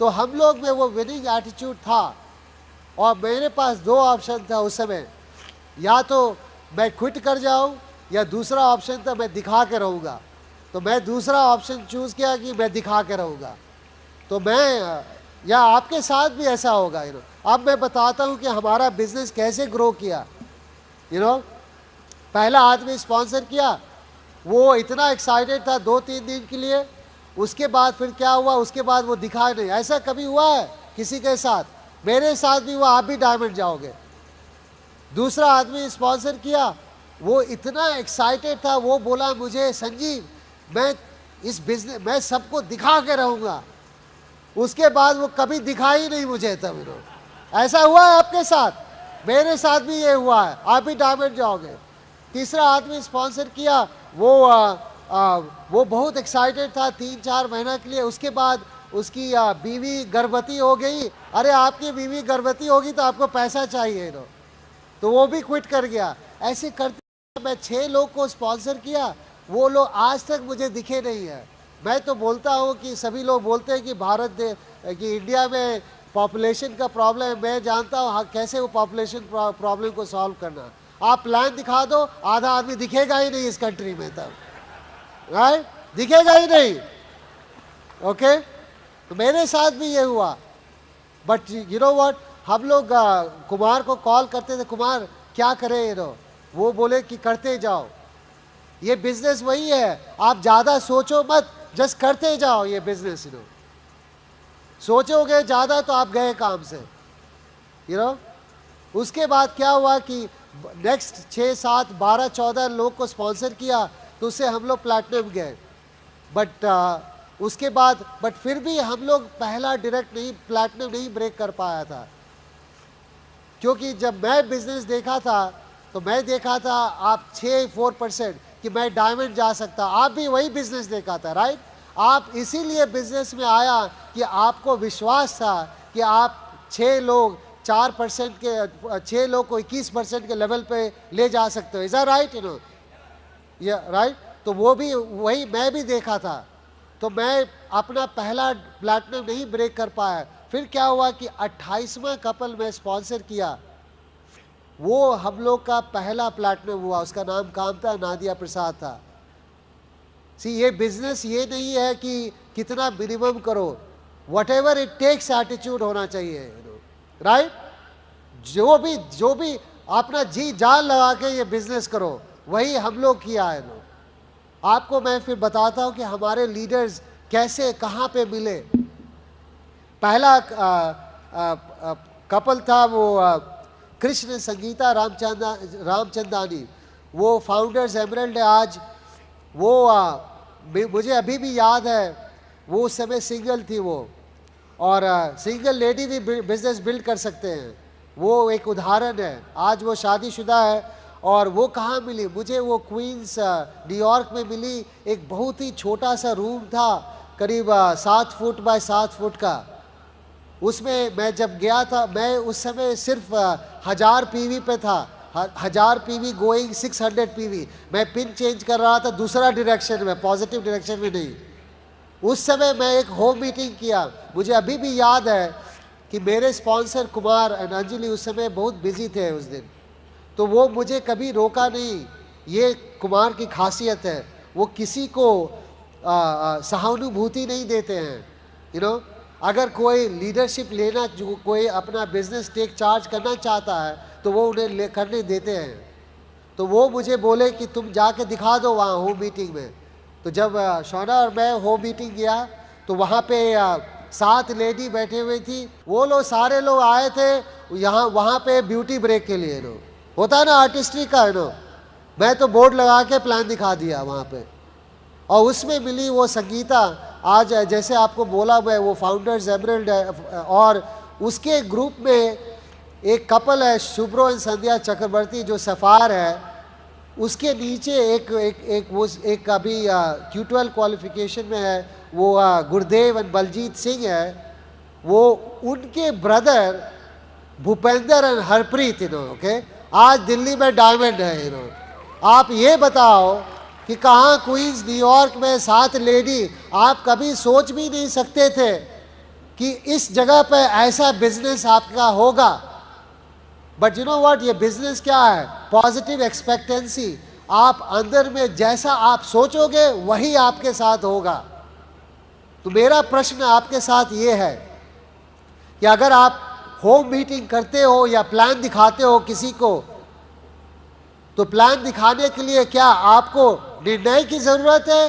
तो हम लोग में वो विनिंग एटीट्यूड था और मेरे पास 2 ऑप्शन था उस समय, या तो मैं क्विट कर जाऊं या दूसरा ऑप्शन था मैं दिखा के रहूँगा। तो मैं दूसरा ऑप्शन चूज़ किया कि मैं दिखा के रहूँगा। तो मैं, या आपके साथ भी ऐसा होगा। अब मैं बताता हूँ कि हमारा बिजनेस कैसे ग्रो किया। पहला आदमी स्पॉन्सर किया, वो इतना एक्साइटेड था 2-3 दिन के लिए। उसके बाद फिर क्या हुआ, उसके बाद वो दिखा नहीं। ऐसा कभी हुआ है किसी के साथ? मेरे साथ भी हुआ, आप भी डायमंड जाओगे। दूसरा आदमी स्पॉन्सर किया, वो इतना एक्साइटेड था, वो बोला मुझे संजीव मैं इस बिजनेस मैं सबको दिखा के रहूँगा। उसके बाद वो कभी दिखा ही नहीं मुझे तब। ऐसा हुआ है आपके साथ? मेरे साथ भी ये हुआ है, आप भी डायमंड जाओगे। तीसरा आदमी स्पॉन्सर किया, वो बहुत एक्साइटेड था 3-4 महीना के लिए। उसके बाद उसकी बीवी गर्भवती हो गई। अरे आपकी बीवी गर्भवती होगी तो आपको पैसा चाहिए, तो वो भी क्विट कर गया। ऐसे करते मैं 6 लोग को स्पॉन्सर किया, वो लोग आज तक मुझे दिखे नहीं है। मैं तो बोलता हूँ कि सभी लोग बोलते हैं कि कि इंडिया में पॉपुलेशन का प्रॉब्लम है। मैं जानता हूँ कैसे वो पॉपुलेशन प्रॉब्लम को सॉल्व करना। आप प्लान दिखा दो, आधा आदमी दिखेगा ही नहीं इस कंट्री में तब। राइट? दिखेगा ही नहीं। ओके? तो मेरे साथ भी ये हुआ। बट यू नो व्हाट, हम लोग कुमार को कॉल करते थे, कुमार क्या करें? वो बोले कि करते जाओ, ये बिजनेस वही है, आप ज़्यादा सोचो मत, जस्ट करते जाओ ये बिजनेस। सोचोगे ज़्यादा तो आप गए काम से। उसके बाद क्या हुआ कि नेक्स्ट 6, 7, 12, 14 लोग को स्पॉन्सर किया, तो उससे हम लोग प्लैटिनम गए। बट उसके बाद फिर भी हम लोग पहला डायरेक्ट नहीं, प्लैटिनम नहीं ब्रेक कर पाया था। क्योंकि जब मैं बिजनेस देखा था तो मैं देखा था आप 6-4% कि मैं डायमंड जा सकता। आप भी वही बिजनेस देखा था, राइट? आप इसीलिए बिजनेस में आया कि आपको विश्वास था कि आप 6 लोग 4% के 6 लोग को 21% के लेवल पे ले जा सकते हो। Is that right? ये राइट? तो वो भी वही मैं भी देखा था। तो मैं अपना पहला प्लैटिनम नहीं ब्रेक कर पाया। फिर क्या हुआ कि 28वां कपल में स्पॉन्सर किया, वो हम लोग का पहला प्लैटिनम हुआ। उसका नाम कामता नादिया प्रसाद था। सी ये बिजनेस ये नहीं है कि कितना मिनिमम करो, whatever it takes attitude होना चाहिए, राइट। जो भी अपना जी जान लगा के ये बिजनेस करो, वही हम लोग किया है। आपको मैं फिर बताता हूँ कि हमारे लीडर्स कैसे कहाँ पे मिले। पहला कपल था वो कृष्ण संगीता रामचंदानी, वो फाउंडर्स एमरल्ड है आज। वो मुझे अभी भी याद है, वो उस समय सिंगल थी वो, और सिंगल लेडी भी बिजनेस बिल्ड कर सकते हैं, वो एक उदाहरण है। आज वो शादीशुदा है। और वो कहाँ मिली मुझे? वो क्वींस न्यूयॉर्क में मिली। एक बहुत ही छोटा सा रूम था, करीब 7 फुट बाय 7 फुट का। उसमें मैं जब गया था, मैं उस समय सिर्फ 1000 पीवी पे था, 1000 पीवी गोइंग 600 पीवी। मैं पिन चेंज कर रहा था दूसरा डायरेक्शन में, पॉजिटिव डायरेक्शन में नहीं। उस समय मैं एक होम मीटिंग किया। मुझे अभी भी याद है कि मेरे स्पॉन्सर कुमार एंड अंजलि उस समय बहुत बिजी थे उस दिन, तो वो मुझे कभी रोका नहीं। ये कुमार की खासियत है, वो किसी को सहानुभूति नहीं देते हैं। यू नो, अगर कोई लीडरशिप लेना, जो कोई अपना बिजनेस टेक चार्ज करना चाहता है, तो वो उन्हें करने देते हैं। तो वो मुझे बोले कि तुम जाके दिखा दो वहाँ होम मीटिंग में। तो जब शौना और मैं होम मीटिंग गया, तो वहाँ पे 7 लेडी बैठे हुई थी। वो लोग सारे लोग आए थे यहाँ वहाँ पे ब्यूटी ब्रेक के लिए। नो होता है ना आर्टिस्ट्री का, नो मैं तो बोर्ड लगा के प्लान दिखा दिया वहाँ पे। और उसमें मिली वो संगीता। आज जैसे आपको बोला मैं, वो फाउंडर्स एमरल्ड है, और उसके ग्रुप में एक कपल है शुभ्रो एंड संध्या चक्रवर्ती, जो सफ़ार है। उसके नीचे एक अभी Q12 क्वालिफिकेशन में है, वो गुरदेव एंड बलजीत सिंह है। वो उनके brother Bhupendra and Harpreet, okay, आज दिल्ली में डायमंड है। आप ये बताओ कि कहाँ क्वींस न्यूयॉर्क में 7 लेडी, आप कभी सोच भी नहीं सकते थे कि इस जगह पे ऐसा बिजनेस आपका होगा। बट यू नो व्हाट, ये बिजनेस क्या है? Positive expectancy. आप अंदर में जैसा आप सोचोगे वही आपके साथ होगा। तो मेरा प्रश्न आपके साथ ये है कि अगर आप होम मीटिंग करते हो या प्लान दिखाते हो किसी को, तो प्लान दिखाने के लिए क्या आपको निर्णय की जरूरत है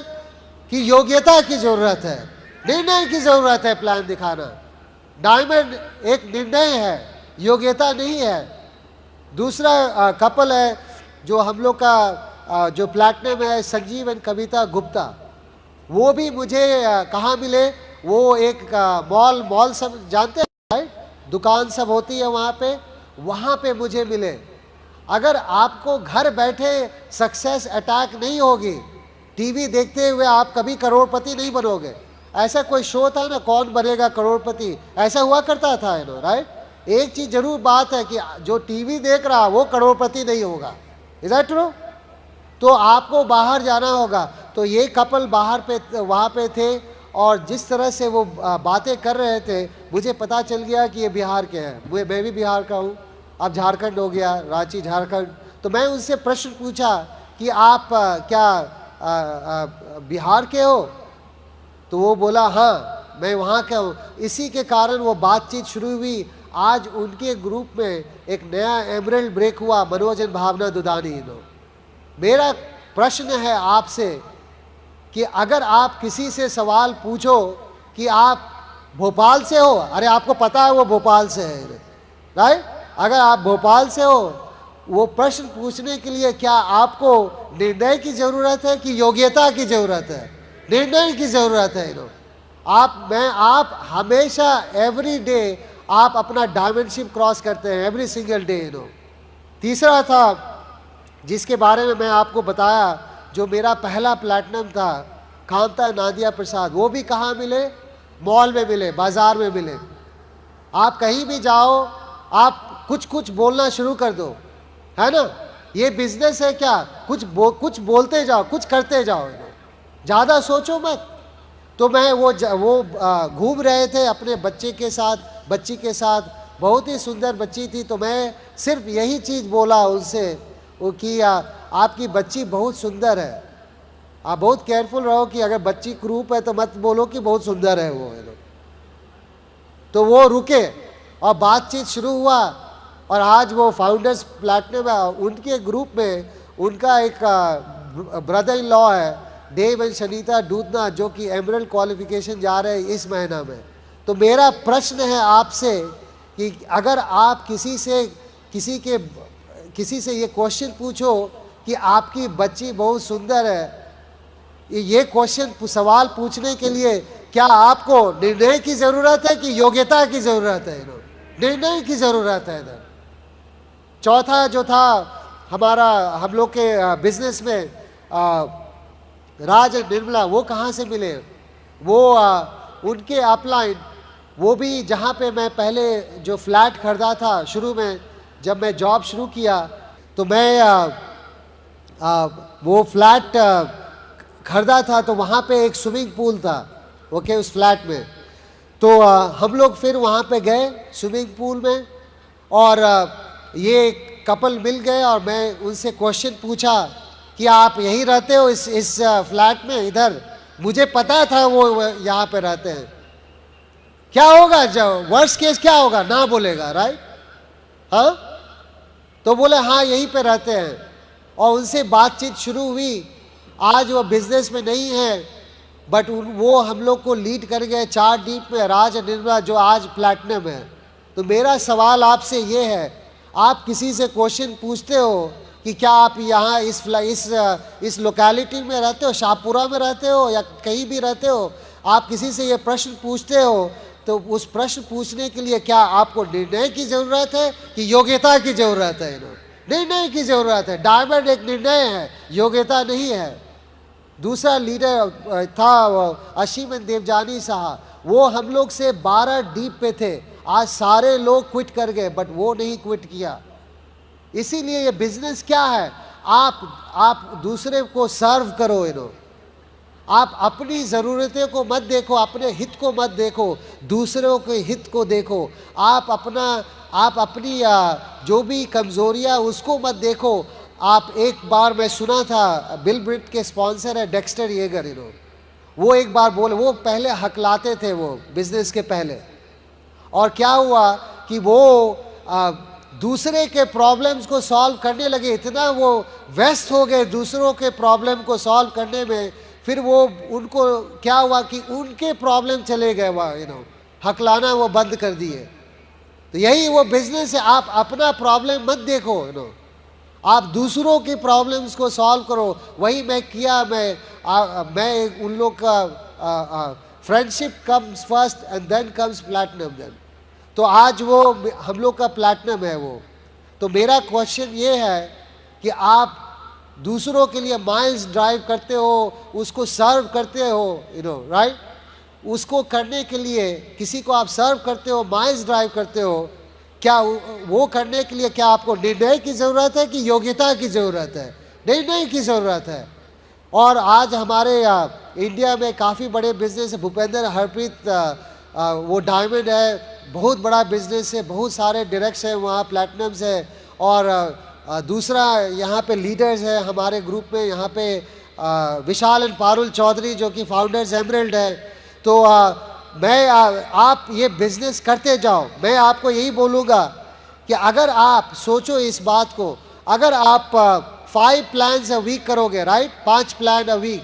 कि योग्यता की जरूरत है? निर्णय की जरूरत है प्लान दिखाना। डायमंड एक निर्णय है, योग्यता नहीं है। दूसरा कपल है जो हम लोग का जो प्लैटिनम है, संजीव एंड कविता गुप्ता। वो भी मुझे कहाँ मिले? वो एक मॉल सब जानते हैं, राइट? दुकान सब होती है वहाँ पे मुझे मिले। अगर आपको घर बैठे सक्सेस अटैक नहीं होगी, टीवी देखते हुए आप कभी करोड़पति नहीं बनोगे। ऐसा कोई शो था ना, कौन बनेगा करोड़पति, ऐसा हुआ करता था, राइट। एक चीज जरूर बात है कि जो टीवी देख रहा वो करोड़पति नहीं होगा। Is that true? तो आपको बाहर जाना होगा। तो ये कपल बाहर पे वहाँ पे थे, और जिस तरह से वो बातें कर रहे थे, मुझे पता चल गया कि ये बिहार के हैं। मैं भी बिहार का हूँ, अब झारखंड हो गया, रांची झारखंड। तो मैं उनसे प्रश्न पूछा कि आप क्या बिहार के हो? तो वो बोला हाँ मैं वहाँ का हूँ। इसी के कारण वो बातचीत शुरू हुई। आज उनके ग्रुप में एक नया एमरल्ड ब्रेक हुआ, मनोज एंड भावना दुदानी। मेरा प्रश्न है आपसे कि अगर आप किसी से सवाल पूछो कि आप भोपाल से हो, अरे आपको पता है वो भोपाल से है, राइट? अगर आप भोपाल से हो, वो प्रश्न पूछने के लिए क्या आपको निर्णय की ज़रूरत है कि योग्यता की ज़रूरत है? निर्णय की ज़रूरत है। आप हमेशा एवरी डे आप अपना डायमेंडशिप क्रॉस करते हैं, एवरी सिंगल डे। तीसरा था जिसके बारे में मैं आपको बताया, जो मेरा पहला प्लैटिनम था, कांता नादिया प्रसाद। वो भी कहाँ मिले? मॉल में मिले, बाजार में मिले। आप कहीं भी जाओ, आप कुछ बोलना शुरू कर दो, है ना? ये बिजनेस है क्या? कुछ बोलते जाओ, कुछ करते जाओ, ज़्यादा सोचो मत। तो मैं वो घूम रहे थे अपने बच्ची के साथ, बहुत ही सुंदर बच्ची थी। तो मैं सिर्फ यही चीज़ बोला उनसे, वो कि आपकी बच्ची बहुत सुंदर है, आप बहुत केयरफुल रहो कि अगर बच्ची क्रूप है तो मत बोलो कि बहुत सुंदर है वो, तो वो रुके और बातचीत शुरू हुआ। और आज वो फाउंडर्स प्लैटिनम है, उनके ग्रुप में उनका एक ब्रदर इन लॉ है देव एंड शनीता दूधना, जो कि एमरल्ड क्वालिफिकेशन जा रहे हैं इस महीना में। तो मेरा प्रश्न है आपसे कि अगर आप किसी से ये क्वेश्चन पूछो कि आपकी बच्ची बहुत सुंदर है, ये क्वेश्चन सवाल पूछने के लिए क्या आपको निर्णय की जरूरत है कि योग्यता की जरूरत है? निर्णय की जरूरत है इधर। चौथा जो था हमारा, हम लोग के बिजनेस में राज और निर्मला, वो कहाँ से मिले? वो उनके अपलाइन, वो भी जहाँ पे मैं पहले जो फ्लैट खरीदा था शुरू में, जब मैं जॉब शुरू किया तो मैं वो फ्लैट खरीदा था, तो वहाँ पे एक स्विमिंग पूल था, ओके, उस फ्लैट में। तो हम लोग फिर वहाँ पे गए स्विमिंग पूल में, और ये कपल मिल गए और मैं उनसे क्वेश्चन पूछा कि आप यहीं रहते हो इस फ्लैट में? इधर मुझे पता था वो यहाँ पे रहते हैं। क्या होगा जब वर्स्ट केस, क्या होगा? ना बोलेगा, राइट? हाँ, तो बोले हाँ यहीं पे रहते हैं, और उनसे बातचीत शुरू हुई। आज वो बिजनेस में नहीं है, बट वो हम लोग को लीड कर गए 4 डीप में, राज और निर्मला, जो आज प्लैटिनम है। तो मेरा सवाल आपसे ये है, आप किसी से क्वेश्चन पूछते हो कि क्या आप यहाँ इस लोकेलिटी में रहते हो, शाहपुरा में रहते हो या कहीं भी रहते हो, आप किसी से ये प्रश्न पूछते हो, तो उस प्रश्न पूछने के लिए क्या आपको निर्णय की ज़रूरत है कि योग्यता की ज़रूरत है? निर्णय की ज़रूरत है। डायमंड एक निर्णय है, योग्यता नहीं है। दूसरा लीडर था अशीमन देवजानी साहब, वो हम लोग से 12 डीप पे थे। आज सारे लोग क्विट कर गए, बट वो नहीं क्विट किया। इसीलिए ये बिजनेस क्या है, आप दूसरे को सर्व करो। आप अपनी ज़रूरतें को मत देखो, अपने हित को मत देखो, दूसरों के हित को देखो। आप अपनी जो भी कमज़ोरियाँ उसको मत देखो। आप एक बार मैं सुना था, बिल ब्रिट के स्पॉन्सर है डेक्स्टर येगर, वो एक बार बोले, वो पहले हकलाते थे वो बिजनेस के पहले, और क्या हुआ कि वो दूसरे के प्रॉब्लम्स को सॉल्व करने लगे, इतना वो व्यस्त हो गए दूसरों के प्रॉब्लम को सॉल्व करने में, फिर वो उनको क्या हुआ कि उनके प्रॉब्लम चले गए, वह हकलाना वो बंद कर दिए। तो यही वो बिजनेस है, आप अपना प्रॉब्लम मत देखो, आप दूसरों की प्रॉब्लम्स को सॉल्व करो। वही मैं किया। मैं उन लोग का friendship comes first and then comes platinum then. तो आज वो हम लोग का प्लैटिनम है वो। तो मेरा क्वेश्चन ये है कि आप दूसरों के लिए माइल्स ड्राइव करते हो, उसको सर्व करते हो, राइट? उसको करने के लिए किसी को आप सर्व करते हो, माइल्स ड्राइव करते हो, क्या वो करने के लिए क्या आपको निर्णय की ज़रूरत है कि योग्यता की ज़रूरत है? निर्णय की ज़रूरत है। और आज हमारे इंडिया में काफ़ी बड़े बिजनेस है। भूपेंद्र हरप्रीत, वो डायमंड है, बहुत बड़ा बिजनेस है, बहुत सारे डायरेक्ट्स हैं वहाँ, प्लैटिनम्स है। और दूसरा यहाँ पे लीडर्स है हमारे ग्रुप में, यहाँ पे विशाल एंड पारुल चौधरी जो कि फाउंडर्स एमरल्ड है। तो आप ये बिजनेस करते जाओ। मैं आपको यही बोलूँगा कि अगर आप सोचो इस बात को, अगर आप 5 प्लान्स अ वीक करोगे, right, 5 plan a week,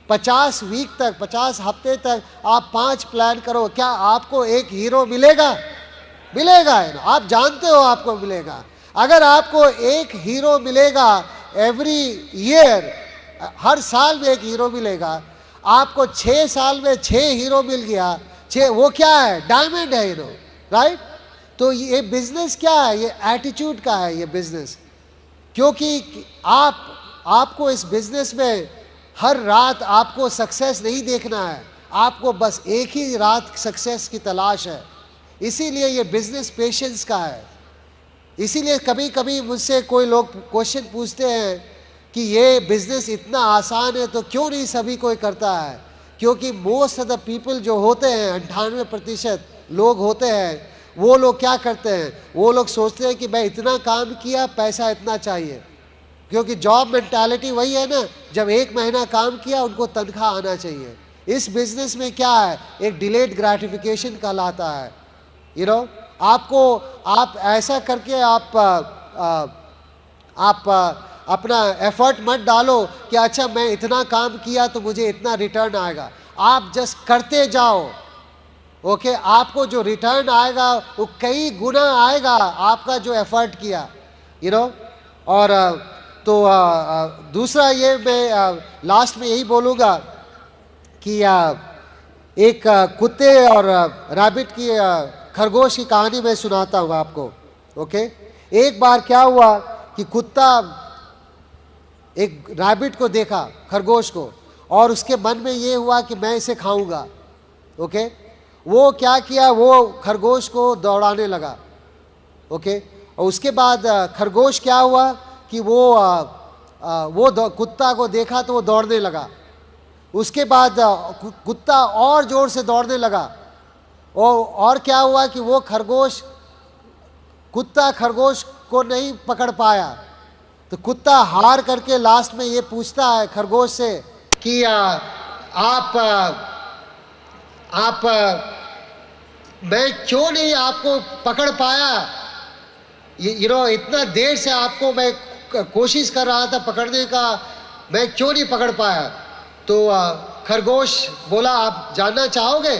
50 week तक, 50 हफ्ते तक आप 5 प्लान करो, क्या आपको एक हीरो मिलेगा? मिलेगा, आप जानते हो आपको मिलेगा। अगर आपको एक हीरो मिलेगा एवरी ईयर, हर साल में एक हीरो मिलेगा, आपको 6 साल में 6 हीरो मिल गया, 6, वो क्या है? डायमंड है हीरो, राइट? तो ये बिजनेस क्या है? ये एटीट्यूड का है ये बिजनेस। क्योंकि आपको इस बिजनेस में हर रात आपको सक्सेस नहीं देखना है, आपको बस एक ही रात सक्सेस की तलाश है। इसीलिए ये बिजनेस पेशेंस का है। इसीलिए कभी कभी मुझसे कोई लोग क्वेश्चन पूछते हैं कि ये बिजनेस इतना आसान है तो क्यों नहीं सभी कोई करता है? क्योंकि मोस्ट ऑफ द पीपल जो होते हैं, 98% लोग होते हैं, वो लोग क्या करते हैं? वो लोग सोचते हैं कि मैं इतना काम किया, पैसा इतना चाहिए, क्योंकि जॉब मेंटालिटी वही है ना, जब 1 महीना काम किया उनको तनख्वाह आना चाहिए। इस बिजनेस में क्या है, एक डिलेड ग्रेटिफिकेशन कहलाता है। यू नो, आपको आप ऐसा करके आप अपना एफर्ट मत डालो कि अच्छा मैं इतना काम किया तो मुझे इतना रिटर्न आएगा। आप जस्ट करते जाओ, ओके, आपको जो रिटर्न आएगा वो कई गुना आएगा आपका जो एफर्ट किया, यू नो। और तो दूसरा ये मैं लास्ट में यही बोलूँगा कि एक कुत्ते और रैबिट की खरगोश की कहानी मैं सुनाता हूँ आपको, ओके। एक बार क्या हुआ कि कुत्ता एक रैबिट को देखा, खरगोश को, और उसके मन में ये हुआ कि मैं इसे खाऊंगा, ओके। वो क्या किया, वो खरगोश को दौड़ाने लगा, ओके। और उसके बाद खरगोश क्या हुआ कि वो कुत्ता को देखा तो वो दौड़ने लगा। उसके बाद कुत्ता और जोर से दौड़ने लगा, और क्या हुआ कि वो कुत्ता खरगोश को नहीं पकड़ पाया। तो कुत्ता हार करके लास्ट में ये पूछता है खरगोश से कि मैं क्यों नहीं आपको पकड़ पाया, यू नो, इतना देर से आपको मैं कोशिश कर रहा था पकड़ने का, मैं क्यों नहीं पकड़ पाया। तो खरगोश बोला आप जानना चाहोगे,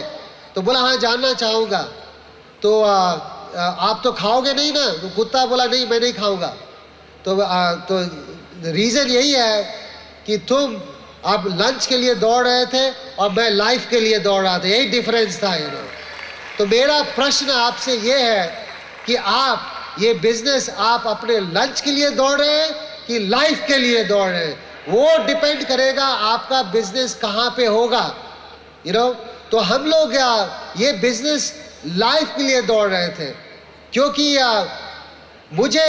तो बोला हाँ जानना चाहूँगा। तो आप तो खाओगे नहीं ना, तो कुत्ता बोला नहीं मैं नहीं खाऊंगा। तो रीज़न यही है कि तुम अब लंच के लिए दौड़ रहे थे और मैं लाइफ के लिए दौड़ रहा था, यही डिफरेंस था, यू नो। तो मेरा प्रश्न आपसे ये है कि आप ये बिजनेस आप अपने लंच के लिए दौड़ रहे हैं कि लाइफ के लिए दौड़ रहे हैं, वो डिपेंड करेगा आपका बिजनेस कहाँ पे होगा, यू नो। तो हम लोग ये बिजनेस लाइफ के लिए दौड़ रहे थे, क्योंकि मुझे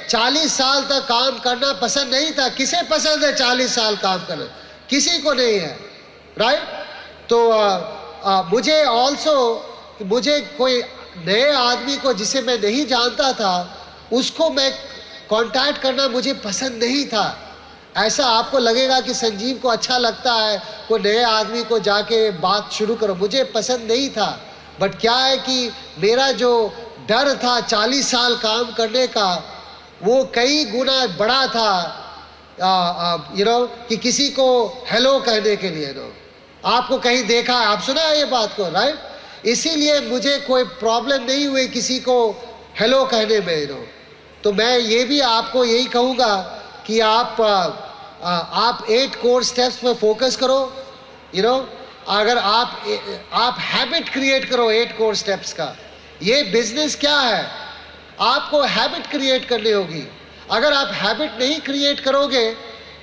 40 साल तक काम करना पसंद नहीं था। किसे पसंद है 40 साल काम करना? किसी को नहीं है, राइट। तो मुझे कोई नए आदमी को जिसे मैं नहीं जानता था उसको मैं कांटेक्ट करना मुझे पसंद नहीं था। ऐसा आपको लगेगा कि संजीव को अच्छा लगता है कोई नए आदमी को जाके बात शुरू करो, मुझे पसंद नहीं था। बट क्या है कि मेरा जो डर था 40 साल काम करने का वो कई गुना बड़ा था, यू नो, कि किसी को हेलो कहने के लिए। नो, आपको कहीं देखा, आप सुना है ये बात को, राइट। इसीलिए मुझे कोई प्रॉब्लम नहीं हुई किसी को हेलो कहने में, नो। तो मैं ये भी आपको यही कहूँगा कि आप 8 कोर स्टेप्स पे फोकस करो, यू नो। अगर आप हैबिट क्रिएट करो 8 कोर स्टेप्स का। ये बिजनेस क्या है, आपको हैबिट क्रिएट करनी होगी। अगर आप हैबिट नहीं क्रिएट करोगे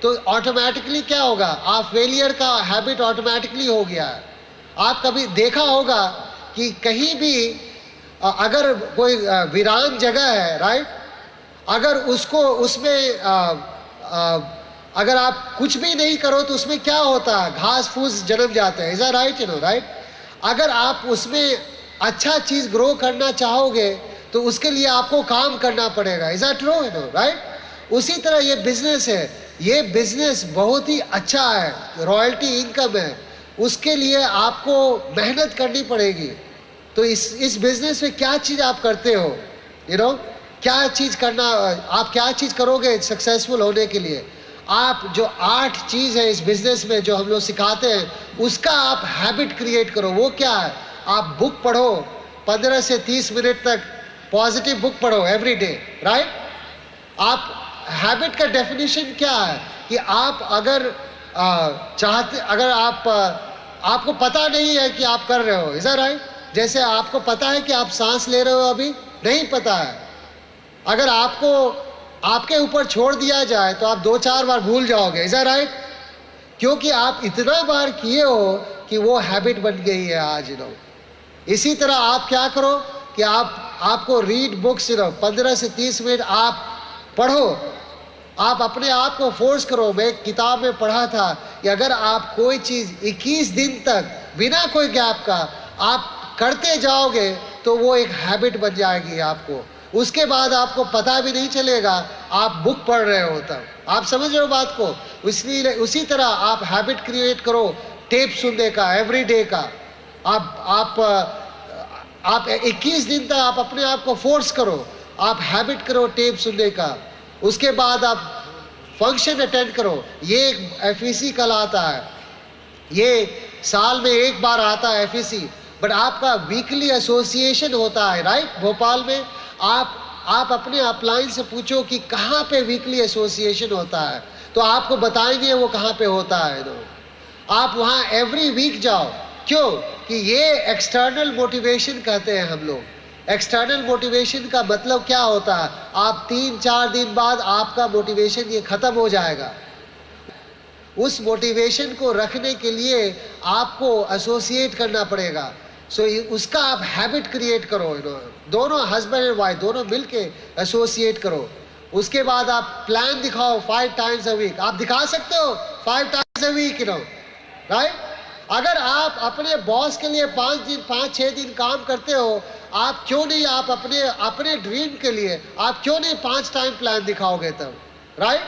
तो ऑटोमेटिकली क्या होगा, आप फेलियर का हैबिट ऑटोमेटिकली हो गया है। आप कभी देखा होगा कि कहीं भी अगर कोई वीरान जगह है, राइट, अगर उसमें अगर आप कुछ भी नहीं करो तो उसमें क्या होता है, घास फूस जन्म जाते हैं, is that right, you know, right. अगर आप उसमें अच्छा चीज़ ग्रो करना चाहोगे तो उसके लिए आपको काम करना पड़ेगा, is that true, you know, right. उसी तरह ये बिजनेस है, ये बिजनेस बहुत ही अच्छा है, रॉयल्टी इनकम है, उसके लिए आपको मेहनत करनी पड़ेगी। तो इस बिजनेस में क्या चीज़ आप करते हो, यू नो, क्या चीज़ करना, आप क्या चीज़ करोगे सक्सेसफुल होने के लिए। आप जो 8 चीज़ है इस बिजनेस में जो हम लोग सिखाते हैं उसका आप हैबिट क्रिएट करो। वो क्या है, आप बुक पढ़ो 15 से 30 मिनट तक, पॉजिटिव बुक पढ़ो एवरी डे, राइट। आप हैबिट का डेफिनेशन क्या है कि आप अगर अगर आपको पता नहीं है कि आप कर रहे हो, इज दैट राइट। जैसे आपको पता है कि आप सांस ले रहे हो, अभी नहीं पता है। अगर आपको आपके ऊपर छोड़ दिया जाए तो आप 2-4 बार भूल जाओगे, इज दैट राइट, क्योंकि आप इतना बार किए हो कि वो हैबिट बन गई है आज, यू नो। इसी तरह आप क्या करो कि आपको रीड बुक्स, यू नो, 15 से 30 मिनट आप पढ़ो। आप अपने आप को फोर्स करो। मैं एक किताब में पढ़ा था कि अगर आप कोई चीज़ 21 दिन तक बिना कोई गैप का आप करते जाओगे तो वो एक हैबिट बन जाएगी आपको। उसके बाद आपको पता भी नहीं चलेगा आप बुक पढ़ रहे हो तब। आप समझ रहे हो बात को? इसलिए उसी तरह आप हैबिट क्रिएट करो टेप सुनने का, एवरी डे का। आप 21 दिन तक आप अपने आप को फोर्स करो, आप हैबिट करो टेप सुनने का। उसके बाद आप फंक्शन अटेंड करो। ये FEC कहलाता है, ये साल में एक बार आता है FEC, बट आपका वीकली एसोसिएशन होता है, राइट? भोपाल में आप अपने अपलाइन से पूछो कि कहाँ पे वीकली एसोसिएशन होता है, तो आपको बताएंगे वो कहाँ पे होता है। आप वहाँ एवरी वीक जाओ। क्यों? कि ये एक्सटर्नल मोटिवेशन कहते हैं हम लोग। एक्सटर्नल मोटिवेशन का मतलब क्या होता है? आप 3-4 दिन बाद आपका मोटिवेशन ये खत्म हो जाएगा। उस मोटिवेशन को रखने के लिए आपको एसोसिएट करना पड़ेगा। सो उसका आप हैबिट क्रिएट करो। दोनों हस्बैंड एंड वाइफ दोनों मिलके एसोसिएट करो। उसके बाद आप प्लान दिखाओ 5 टाइम्स अ वीक। आप दिखा सकते हो 5 टाइम्स अ वीक, राइट? अगर आप अपने बॉस के लिए 5-6 दिन काम करते हो, आप क्यों नहीं आप अपने ड्रीम के लिए आप क्यों नहीं 5 टाइम प्लान दिखाओगे तब, राइट?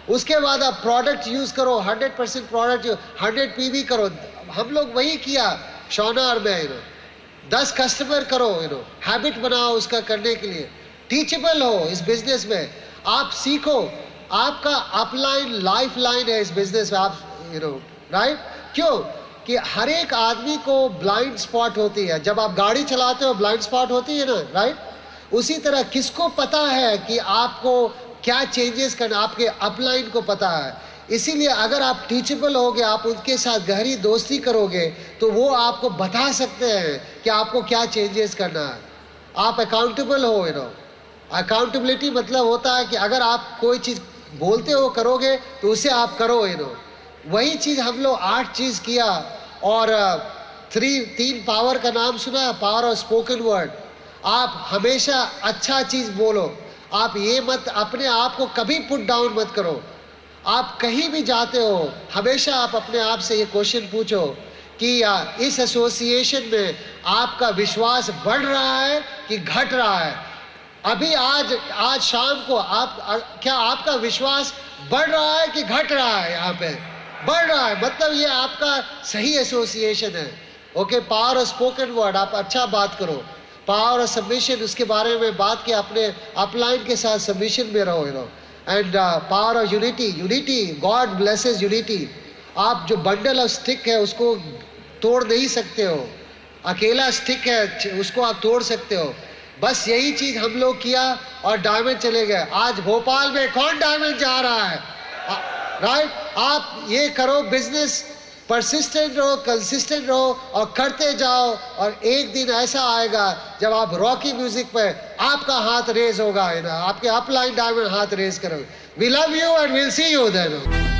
उसके बाद आप प्रोडक्ट यूज करो, 100% प्रोडक्ट 100 PV करो। हम लोग वही किया शौना और मैं। 10 कस्टमर करो, हैबिट बनाओ उसका करने के लिए। टीचेबल हो इस बिजनेस में, आप सीखो। आपका अपलाइन लाइफ लाइन है इस बिजनेस में। आप राइट? क्यों? कि हर एक आदमी को ब्लाइंड स्पॉट होती है। जब आप गाड़ी चलाते हो ब्लाइंड स्पॉट होती है ना, राइट? उसी तरह किसको पता है कि आपको क्या चेंजेस करना, आपके अपलाइन को पता है। इसीलिए अगर आप टीचेबल होगे, आप उनके साथ गहरी दोस्ती करोगे, तो वो आपको बता सकते हैं कि आपको क्या चेंजेस करना है। आप अकाउंटेबल हो। अकाउंटेबिलिटी मतलब होता है कि अगर आप कोई चीज़ बोलते हो करोगे तो उसे आप करो। वही चीज़ हम लोग 8 चीज़ किया। और 3 पावर का नाम सुना है, पावर ऑफ स्पोकन वर्ड। आप हमेशा अच्छा चीज़ बोलो। आप ये मत अपने आप को कभी पुट डाउन मत करो। आप कहीं भी जाते हो हमेशा आप अपने आप से ये क्वेश्चन पूछो कि इस एसोसिएशन में आपका विश्वास बढ़ रहा है कि घट रहा है। अभी आज शाम को क्या आपका विश्वास बढ़ रहा है कि घट रहा है? यहाँ पे बढ़ रहा है, मतलब ये आपका सही एसोसिएशन है। Okay, power of spoken word, आप अच्छा बात करो। पावर ऑफ सबमिशन, उसके बारे में बात किया, अपने अपलाइन के साथ सबमिशन में रहो। And power of unity, God blesses unity. आप जो बंडल ऑफ स्टिक है उसको तोड़ नहीं सकते हो। अकेला स्टिक है उसको आप तोड़ सकते हो। बस यही चीज़ हम लोग किया और डायमंड चले गए। आज भोपाल में कौन डायमंड जा रहा है, राइट? आप ये करो, बिजनेस परसिस्टेंट रहो, कंसिस्टेंट रहो और करते जाओ। और एक दिन ऐसा आएगा जब आप रॉकी म्यूजिक पे आपका हाथ रेज होगा, आपके अपलाइन डायमंड हाथ रेज करोगे। We love you and will see you then.